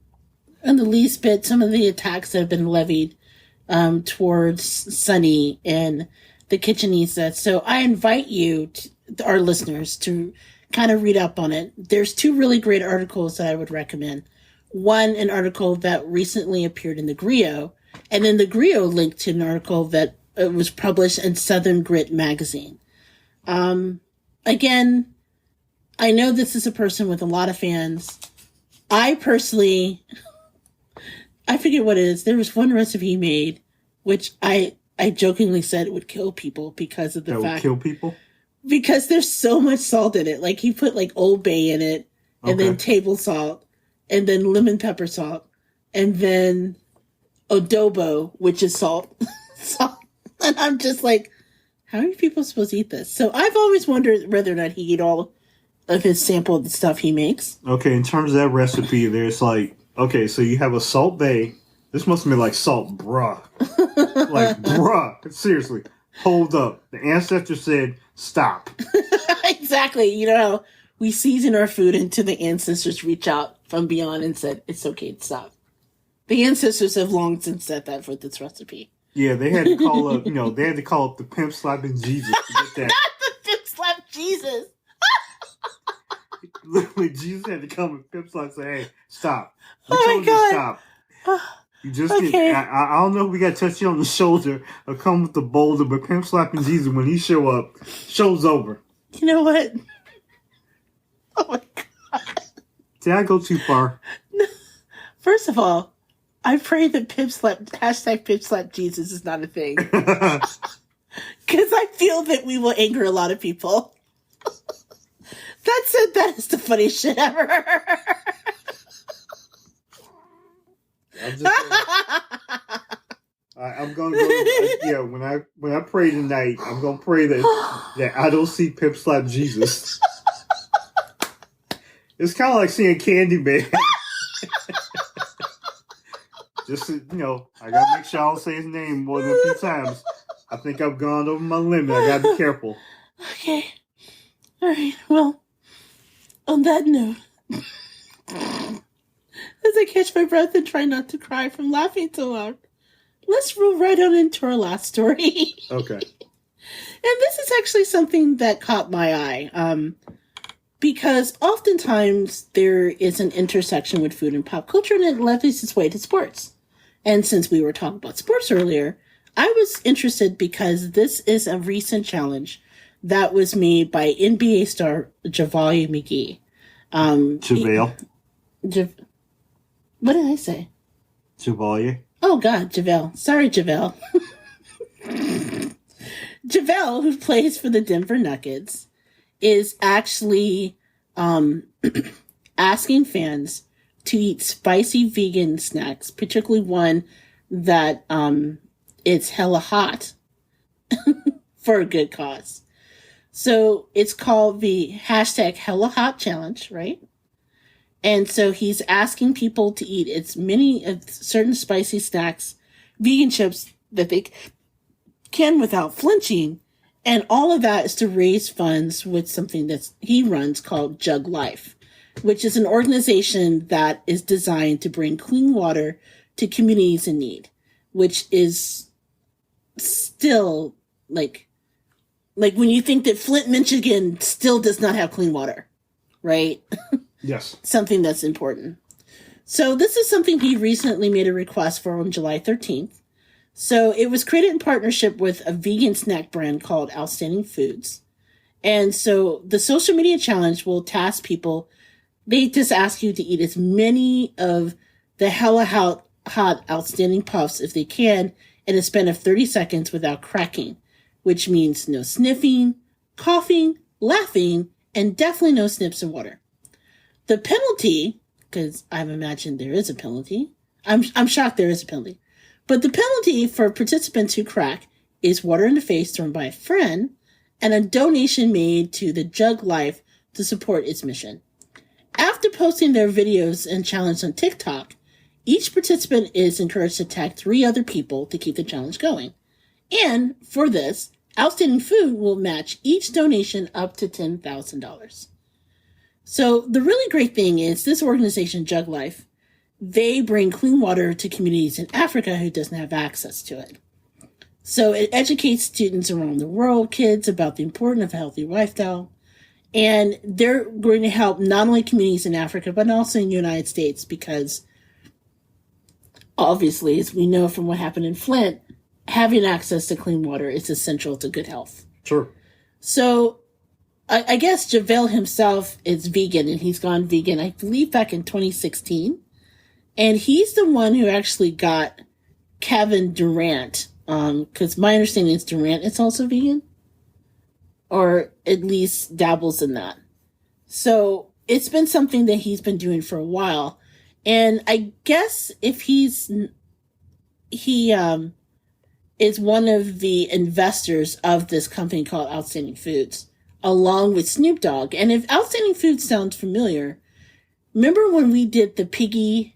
in the least bit some of the attacks that have been levied towards Sunny and the Kitchenista. So I invite you, our listeners, to kind of read up on it. There's two really great articles that I would recommend. One, an article that recently appeared in the Griot, and then the Griot linked to an article that was published in Southern Grit magazine. Again, I know this is a person with a lot of fans. I personally, I forget what it is. There was one recipe he made, which I jokingly said it would kill people because of the fact. Would kill people? Because there's so much salt in it. He put Old Bay in it, and then table salt, and then lemon pepper salt, and then adobo, which is salt. And I'm just how are people supposed to eat this? So I've always wondered whether or not he eat all of his sample of the stuff he makes. Okay, in terms of that recipe, there's so you have a Salt Bay. This must have been salt, bruh. Bruh. Seriously. Hold up. The ancestor said, stop. Exactly. You know how we season our food until the ancestors reach out from beyond and said, it's okay to stop. The ancestors have long since said that for this recipe. Yeah, they had to call up, the pimp slapping Jesus to get that. Not the pimp slap Jesus. Literally, Jesus had to come and pip slap and say, "Hey, stop! We Oh my told you to God. stop. You just Okay. get. I don't know if we got to touch you on the shoulder or come with the boulder, but pimp slapping Jesus when he show up, show's over." You know what? Oh my God. Did I go too far? First of all, I pray that hashtag pip slap Jesus is not a thing. Because I feel that we will anger a lot of people. That said, that is the funniest shit ever. I'm just I'm gonna go. When I pray tonight, I'm gonna pray that I don't see pimp slap Jesus. It's kind of like seeing Candyman. Just I gotta make sure I don't say his name more than a few times. I think I've gone over my limit. I gotta be careful. Okay. All right. Well, on that note, as I catch my breath and try not to cry from laughing so loud, let's roll right on into our last story. Okay. And this is actually something that caught my eye. Because oftentimes there is an intersection with food and pop culture, and it levies its way to sports. And since we were talking about sports earlier, I was interested because this is a recent challenge that was made by NBA star JaVale McGee. What did I say? JaVale. Oh, God, JaVale. Sorry, JaVale. JaVale, who plays for the Denver Nuggets, is actually asking fans to eat spicy vegan snacks, particularly one that it's hella hot for a good cause. So it's called the hashtag hella hot challenge, right? And so he's asking people to eat as many certain spicy snacks, vegan chips that they can without flinching. And all of that is to raise funds with something that he runs called Jug Life, which is an organization that is designed to bring clean water to communities in need, which is still like when you think that Flint, Michigan still does not have clean water, right? Yes. Something that's important. So this is something he recently made a request for on July 13th. So it was created in partnership with a vegan snack brand called Outstanding Foods. And so the social media challenge will task people. They just ask you to eat as many of the hella hot Outstanding Puffs if they can in a span of 30 seconds without cracking, which means no sniffing, coughing, laughing, and definitely no snips of water. The penalty, because I've imagined there is a penalty. I'm shocked there is a penalty. But the penalty for participants who crack is water in the face thrown by a friend and a donation made to the Jug Life to support its mission. After posting their videos and challenge on TikTok, each participant is encouraged to tag 3 other people to keep the challenge going. And for this, Outstanding Food will match each donation up to $10,000. So the really great thing is this organization, Jug Life, they bring clean water to communities in Africa who doesn't have access to it. So it educates students around the world, kids, about the importance of a healthy lifestyle. And they're going to help not only communities in Africa, but also in the United States, because obviously, as we know from what happened in Flint, having access to clean water is essential to good health. Sure. So I guess JaVale himself is vegan, and he's gone vegan, I believe, back in 2016. And he's the one who actually got Kevin Durant, because my understanding is Durant is also vegan, or at least dabbles in that. So it's been something that he's been doing for a while. And I guess if he is one of the investors of this company called Outstanding Foods, along with Snoop Dogg. And if Outstanding Foods sounds familiar, remember when we did the piggyless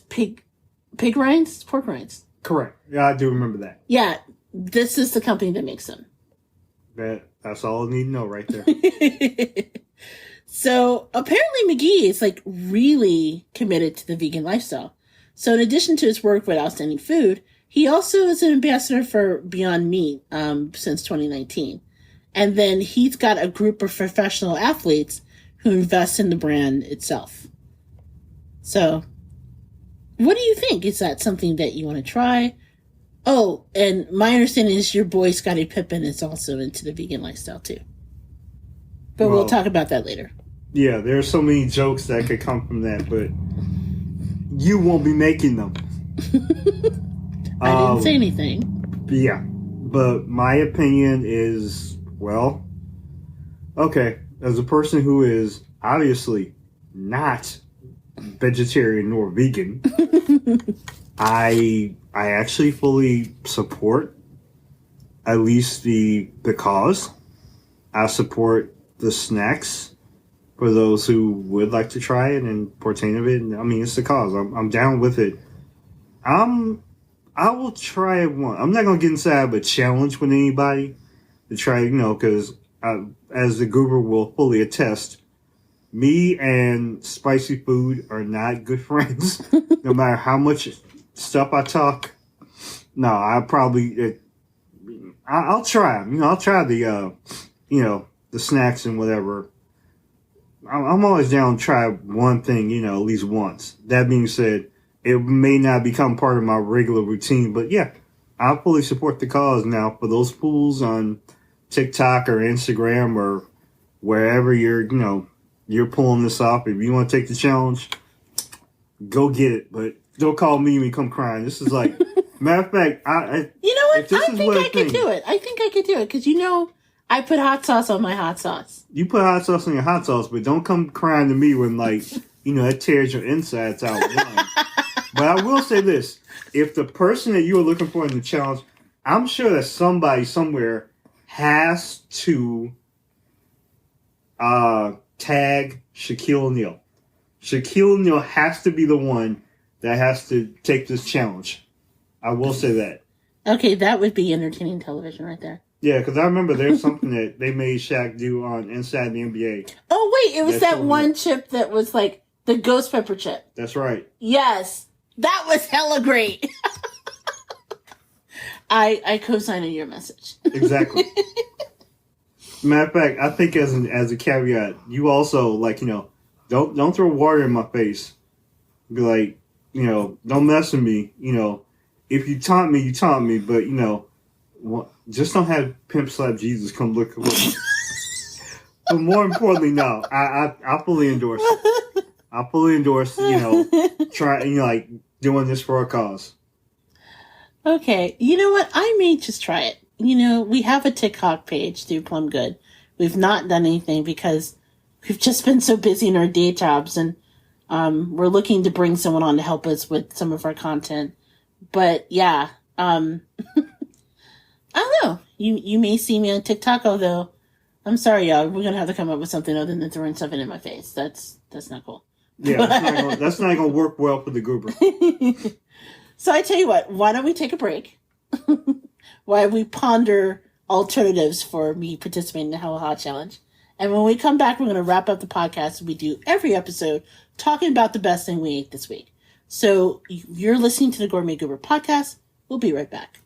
pig rinds, pork rinds? Correct. Yeah, I do remember that. Yeah, this is the company that makes them. That's all I need to know right there. So apparently McGee is really committed to the vegan lifestyle. So in addition to his work with Outstanding Food, he also is an ambassador for Beyond Meat since 2019. And then he's got a group of professional athletes who invest in the brand itself. So, what do you think? Is that something that you want to try? Oh, and my understanding is your boy Scottie Pippen is also into the vegan lifestyle too. But we'll talk about that later. Yeah, there are so many jokes that could come from that, but you won't be making them. I didn't say anything. Yeah, but my opinion is, well, okay, as a person who is obviously not vegetarian nor vegan, I actually fully support at least the cause. I support the snacks for those who would like to try it and partake of it. I mean, it's the cause. I'm down with it. I will try it once. I'm not gonna get inside of a challenge with anybody to try, because as the Goober will fully attest, me and spicy food are not good friends. No matter how much stuff I talk, no, I'll try. I'll try the the snacks and whatever. I'm always down to try one thing, at least once. That being said, it may not become part of my regular routine, but yeah, I fully support the cause. Now, for those fools on TikTok or Instagram or wherever you're pulling this off, if you want to take the challenge, go get it. But don't call me when you come crying. This is like, matter of fact, you know what? I think I could do it. I think I could do it because I put hot sauce on my hot sauce. You put hot sauce on your hot sauce, but don't come crying to me when it tears your insides out. But I will say this: if the person that you are looking for in the challenge, I'm sure that somebody somewhere has to tag Shaquille O'Neal. Shaquille O'Neal has to be the one that has to take this challenge. I will say that. Okay, that would be entertaining television right there. Yeah, because I remember there's something that they made Shaq do on Inside the NBA. Oh, wait, it was that one chip that was like the ghost pepper chip. That's right. Yes, that was hella great. I co-sign your message. Exactly. Matter of fact, I think as a caveat, you also don't throw water in my face. Be like, don't mess with me. If you taunt me, you taunt me. But just don't have Pimp Slap Jesus come look at me. But more importantly, no, I fully endorse it. I fully endorse, doing this for a cause. Okay, you know what? I may just try it. We have a TikTok page through Plum Good. We've not done anything because we've just been so busy in our day jobs, and we're looking to bring someone on to help us with some of our content. But yeah, I don't know. You may see me on TikTok, although I'm sorry, y'all. We're gonna have to come up with something other than throwing something in my face. That's not cool. Yeah, that's not gonna work well for the Goober. So I tell you what, why don't we take a break? Why we ponder alternatives for me participating in the Hella Hot Challenge. And when we come back, we're going to wrap up the podcast we do every episode talking about the best thing we ate this week. So you're listening to the Gourmet Goober podcast. We'll be right back.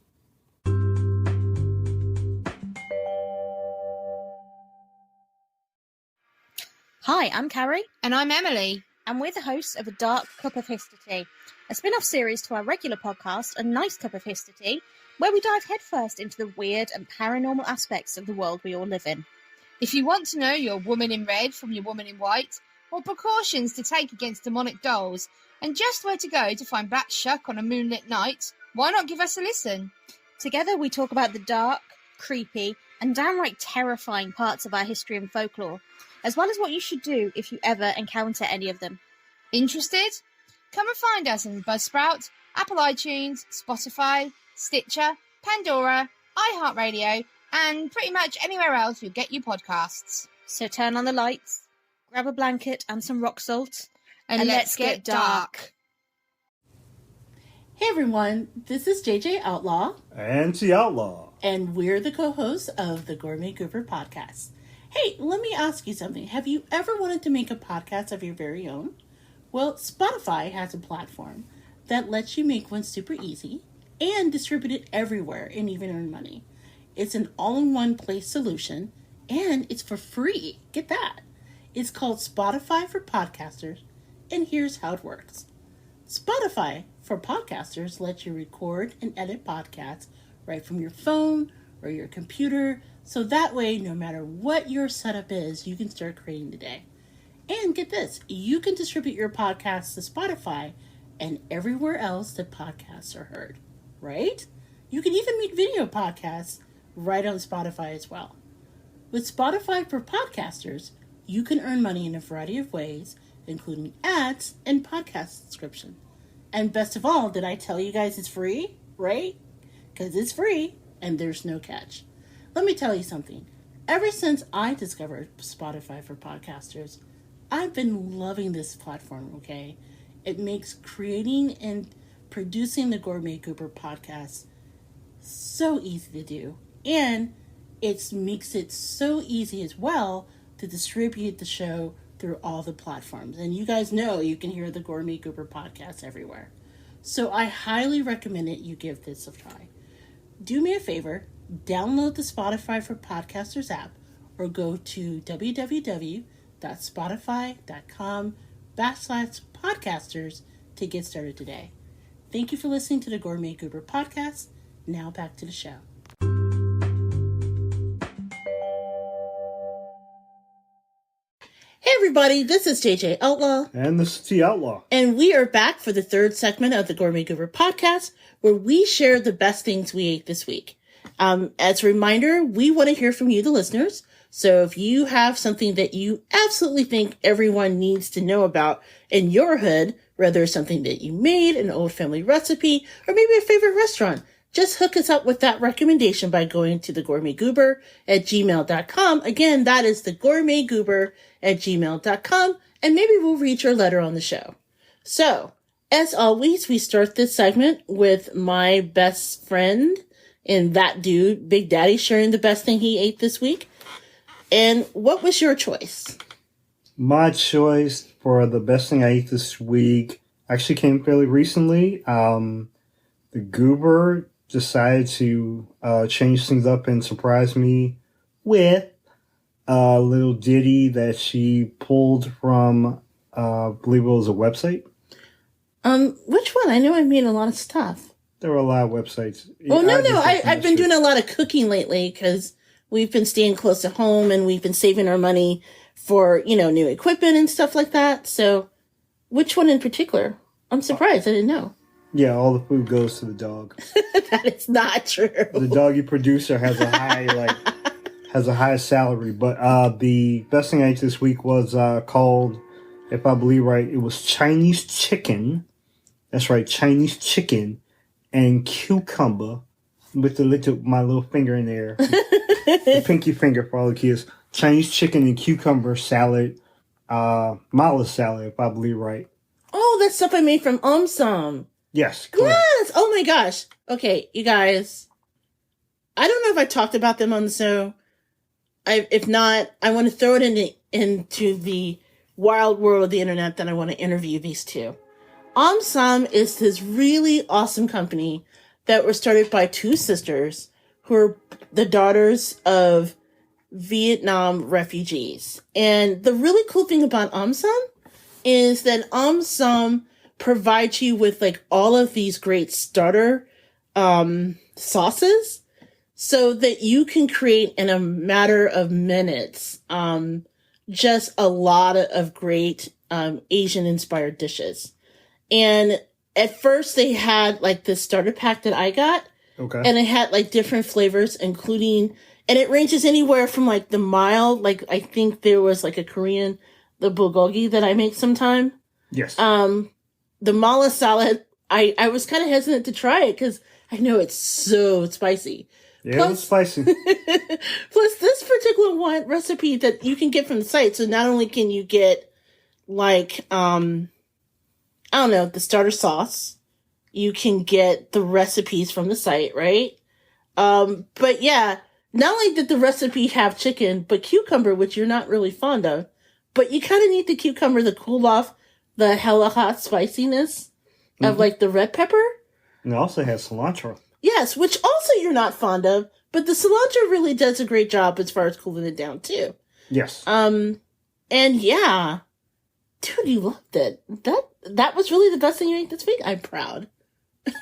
Hi, I'm Carrie. And I'm Emily. And we're the hosts of A Dark Cup of History, a spin-off series to our regular podcast, A Nice Cup of History, where we dive headfirst into the weird and paranormal aspects of the world we all live in. If you want to know your woman in red from your woman in white, or precautions to take against demonic dolls, and just where to go to find Black Shuck on a moonlit night, why not give us a listen? Together we talk about the dark, creepy, and downright terrifying parts of our history and folklore, as well as what you should do if you ever encounter any of them. Interested? Come and find us on Buzzsprout, Apple iTunes, Spotify, Stitcher, Pandora, iHeartRadio, and pretty much anywhere else you get your podcasts. So turn on the lights, grab a blanket and some rock salt, and let's get dark. Hey everyone, this is JJ Outlaw. And T Outlaw. And we're the co-hosts of the Gourmet Goober podcast. Hey, let me ask you something. Have you ever wanted to make a podcast of your very own? Well, Spotify has a platform that lets you make one super easy and distribute it everywhere and even earn money. It's an all-in-one place solution, and it's for free. Get that. It's called Spotify for Podcasters, and here's how it works. Spotify for Podcasters lets you record and edit podcasts right from your phone or your computer, so that way, no matter what your setup is, you can start creating today. And get this, you can distribute your podcasts to Spotify and everywhere else that podcasts are heard, right? You can even make video podcasts right on Spotify as well. With Spotify for Podcasters, you can earn money in a variety of ways, including ads and podcast subscription. And best of all, did I tell you guys it's free, right? Because it's free and there's no catch. Let me tell you something. Ever since I discovered Spotify for Podcasters, I've been loving this platform, okay? It makes creating and producing the Gourmet Goober podcast so easy to do. And it makes it so easy as well to distribute the show through all the platforms. And you guys know you can hear the Gourmet Goober podcast everywhere. So I highly recommend it you give this a try. Do me a favor, download the Spotify for Podcasters app or go to www.spotify.com/podcasters to get started today. Thank you for listening to the Gourmet Goober podcast. Now back to the show. Hey everybody, this is JJ Outlaw. And this is T Outlaw. And we are back for the third segment of the Gourmet Goober podcast, where we share the best things we ate this week. As a reminder, we want to hear from you, the listeners. So if you have something that you absolutely think everyone needs to know about in your hood, whether it's something that you made, an old family recipe, or maybe a favorite restaurant, just hook us up with that recommendation by going to thegourmetgoober@gmail.com. Again, that is thegourmetgoober@gmail.com, and maybe we'll read your letter on the show. So, as always, we start this segment with my best friend and that dude, Big Daddy, sharing the best thing he ate this week. And what was your choice? My choice for the best thing I ate this week actually came fairly recently. The Goober decided to change things up and surprise me with a little ditty that she pulled from, I believe it was a website. Which one? I know I made a lot of stuff. There were a lot of websites. Oh, no, I've been doing a lot of cooking lately because we've been staying close to home and we've been saving our money for, new equipment and stuff like that. So which one in particular? I'm surprised. I didn't know. Yeah, all the food goes to the dog. That is not true. The doggy producer has a high salary. But the best thing I ate this week was called, if I believe right, it was Chinese chicken. That's right, Chinese chicken and cucumber with my little finger in there. The pinky finger for all the kids. Chinese chicken and cucumber salad, mala salad, if I believe right. Oh, that's stuff I made from Som. Yes, correct. Yes! Oh my gosh. Okay, you guys. I don't know if I talked about them on the show. If not, I want to throw it into the wild world of the internet that I want to interview these two. Som is this really awesome company that was started by two sisters who are the daughters of Vietnam refugees. And the really cool thing about Som is that Som provides you with all of these great starter sauces so that you can create in a matter of minutes just a lot of great Asian inspired dishes. And at first they had this starter pack that I got. Okay. And it had different flavors, including, and it ranges anywhere from the mild, I think there was a Korean, the bulgogi that I make sometime. Yes. The mala salad, I was kind of hesitant to try it because I know it's so spicy. Yeah, it's spicy. Plus this particular recipe that you can get from the site. So not only can you get I don't know, the starter sauce, you can get the recipes from the site, right? But yeah, not only did the recipe have chicken, but cucumber, which you're not really fond of, but you kind of need the cucumber to cool off the hella hot spiciness of the red pepper. And it also has cilantro. Yes, which also you're not fond of, But the cilantro really does a great job as far as cooling it down too. Yes. And yeah, dude, you loved it. That was really the best thing you ate this week. I'm proud.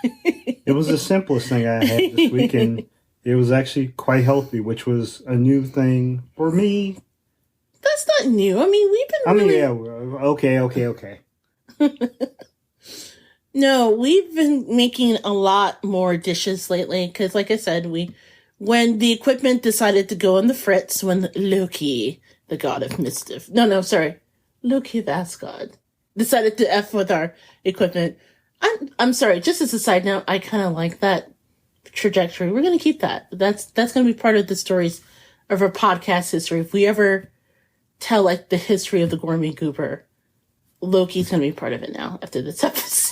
It was the simplest thing I had this week, and it was actually quite healthy, which was a new thing for me. That's not new. I mean, we've been yeah, okay. No, we've been making a lot more dishes lately because, like I said, when the equipment decided to go on the fritz, when Loki, the god of mischief, Loki the Asgard, decided to F with our equipment. I'm sorry, just as a side note, I kind of like that trajectory. We're going to keep that. That's going to be part of the stories of our podcast history. If we ever tell, like, the history of the Gourmet Goober, Loki's going to be part of it now after this episode.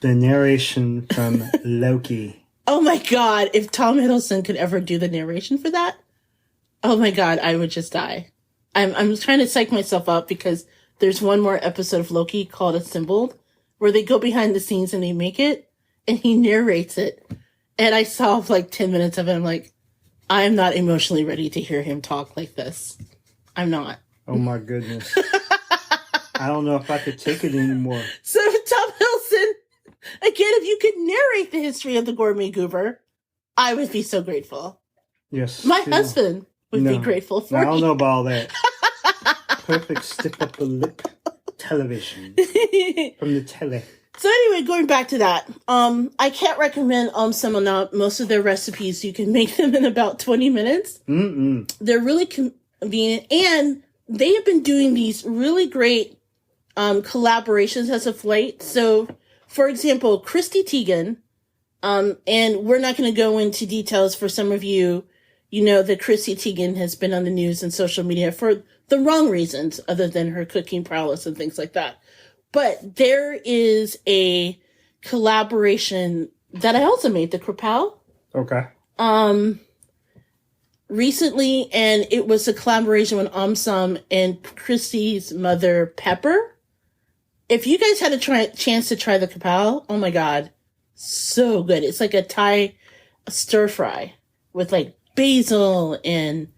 The narration from Loki. Oh my god, if Tom Hiddleston could ever do the narration for that, oh my god, I would just die. I'm trying to psych myself up because there's one more episode of Loki called Assembled where they go behind the scenes and they make it and he narrates it. And I saw like 10 minutes of it. I'm like, I am not emotionally ready to hear him talk like this. I'm not. Oh my goodness. I don't know if I could take it anymore. So Tom Hiddleston, again, if you could narrate the history of the Gourmet Goober, I would be so grateful. Yes. My husband would be grateful for I don't know about all that. Perfect stick up the lip television from the telly. So anyway, going back to that, I can't recommend someone out. Most of their recipes, you can make them in about 20 minutes. They're really convenient, and they have been doing these really great collaborations as of late. So, for example, Christy Teigen, and we're not going to go into details for some of you. You know that Christy Teigen has been on the news and social media for the wrong reasons, other than her cooking prowess and things like that. But there is a collaboration that I also made, the Krapow. Okay. Recently, and it was a collaboration with Omsum and Christy's mother, Pepper. If you guys had a chance to try the Krapow, oh my god, so good. It's like a Thai stir fry with like basil and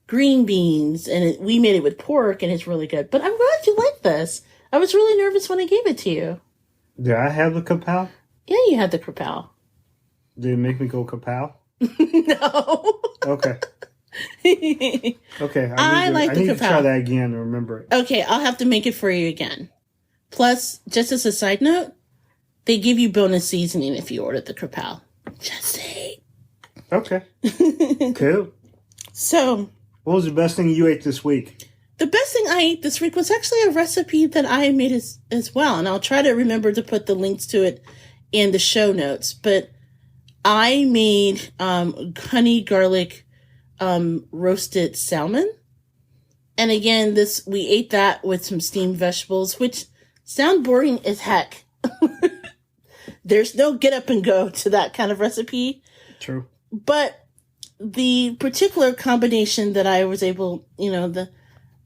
green beans, and we made it with pork, and it's really good. But I'm glad you like this. I was really nervous when I gave it to you. Did I have the kapow? Yeah, you had the Krapow. Did it make me go kapow? No. Okay. Okay. I need to try that again to remember it. Okay, I'll have to make it for you again. Plus, just as a side note, they give you bonus seasoning if you order the Krapow. Just say. Okay. Cool. So, what was the best thing you ate this week? The best thing I ate this week was actually a recipe that I made as well. And I'll try to remember to put the links to it in the show notes. But I made honey garlic roasted salmon. And again, we ate that with some steamed vegetables, which sound boring as heck. There's no get up and go to that kind of recipe. True. But the particular combination that I was able, the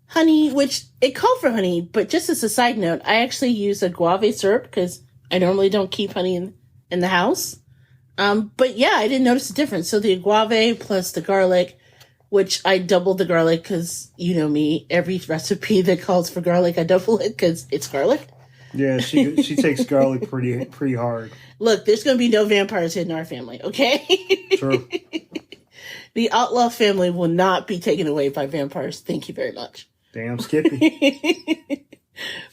honey, which it called for honey, but just as a side note, I actually use a guava syrup because I normally don't keep honey in the house. But yeah, I didn't notice the difference. So the agave plus the garlic, which I doubled the garlic because, you know me, every recipe that calls for garlic, I double it because it's garlic. Yeah, she takes garlic pretty hard. Look, there's going to be no vampires in our family, okay? True. The outlaw family will not be taken away by vampires. Thank you very much. Damn Skippy.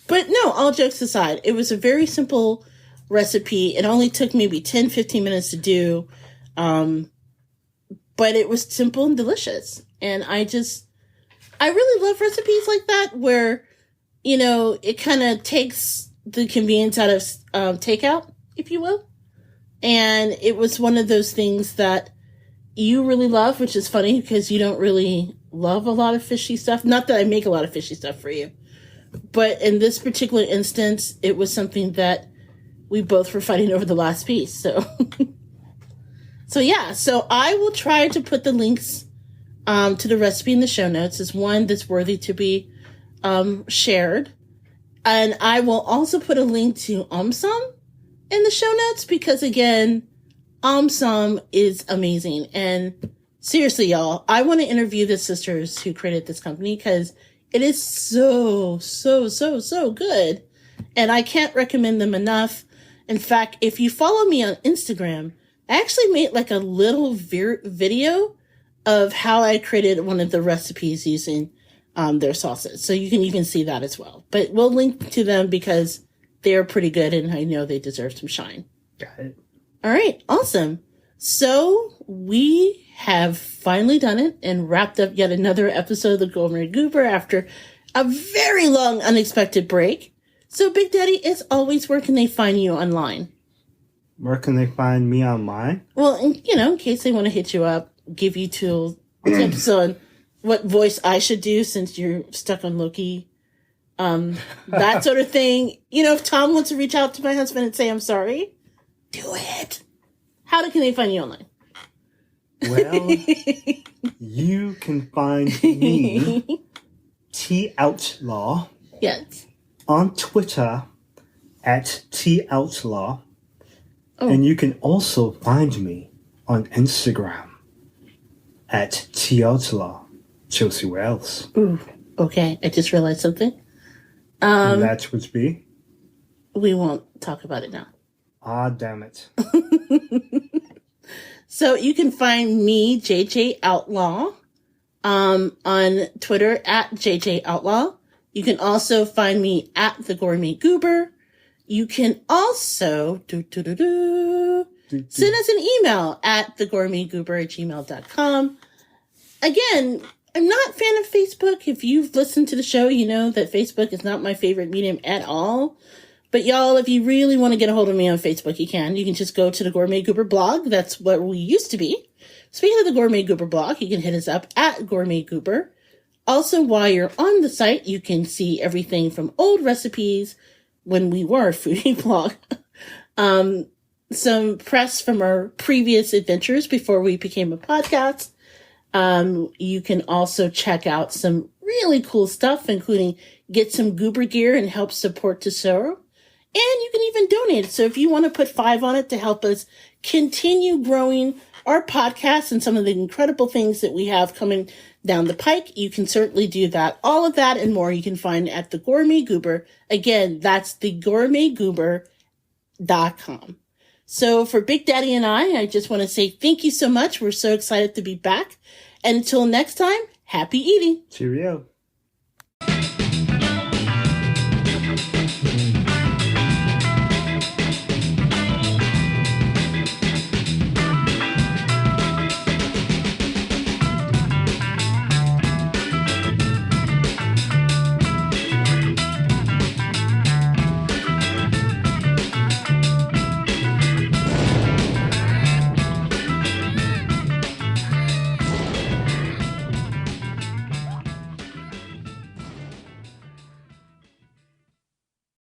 But no, all jokes aside, it was a very simple recipe. It only took maybe 10, 15 minutes to do. But it was simple and delicious. And I really love recipes like that where, it kind of takes the convenience out of takeout, if you will. And it was one of those things that you really love, which is funny because you don't really love a lot of fishy stuff. Not that I make a lot of fishy stuff for you. But in this particular instance, it was something that we both were fighting over the last piece. So, so I will try to put the links to the recipe in the show notes as one that's worthy to be shared. And I will also put a link to Omsum in the show notes because, again, Sum is amazing. And seriously, y'all, I want to interview the sisters who created this company because it is so good. And I can't recommend them enough. In fact, if you follow me on Instagram, I actually made like a little video of how I created one of the recipes using their sauces. So you can even see that as well. But we'll link to them because they're pretty good and I know they deserve some shine. Got it. All right, awesome. So we have finally done it and wrapped up yet another episode of the Gourmet Goober after a very long, unexpected break. So, Big Daddy, as always, where can they find you online? Where can they find me online? Well, in case they want to hit you up, give you tips on what voice I should do since you're stuck on Loki, that sort of thing. If Tom wants to reach out to my husband and say, I'm sorry, do it. How can they find you online? Well, you can find me, T Outlaw, Yes. on Twitter at T Outlaw. Oh. And you can also find me on Instagram at T Outlaw. Chelsea Wells. Ooh, okay. I just realized something. And that would be? We won't talk about it now. Ah, damn it. So you can find me, JJ Outlaw, on Twitter at JJ Outlaw. You can also find me at the Gourmet Goober. You can also send us an email at thegourmetgoober@gmail.com. Again, I'm not a fan of Facebook. If you've listened to the show, you know that Facebook is not my favorite medium at all. But y'all, if you really want to get a hold of me on Facebook, you can. You can just go to the Gourmet Goober blog. That's what we used to be. Speaking of the Gourmet Goober blog, you can hit us up at Gourmet Goober. Also, while you're on the site, you can see everything from old recipes when we were a foodie blog. Some press from our previous adventures before we became a podcast. You can also check out some really cool stuff, including get some Goober gear and help support Tesoro. And you can even donate. So if you want to put $5 on it to help us continue growing our podcast and some of the incredible things that we have coming down the pike, you can certainly do that. All of that and more you can find at the Gourmet Goober. Again, that's thegourmetgoober.com. So for Big Daddy and I just want to say thank you so much. We're so excited to be back. And until next time, happy eating. Cheerio.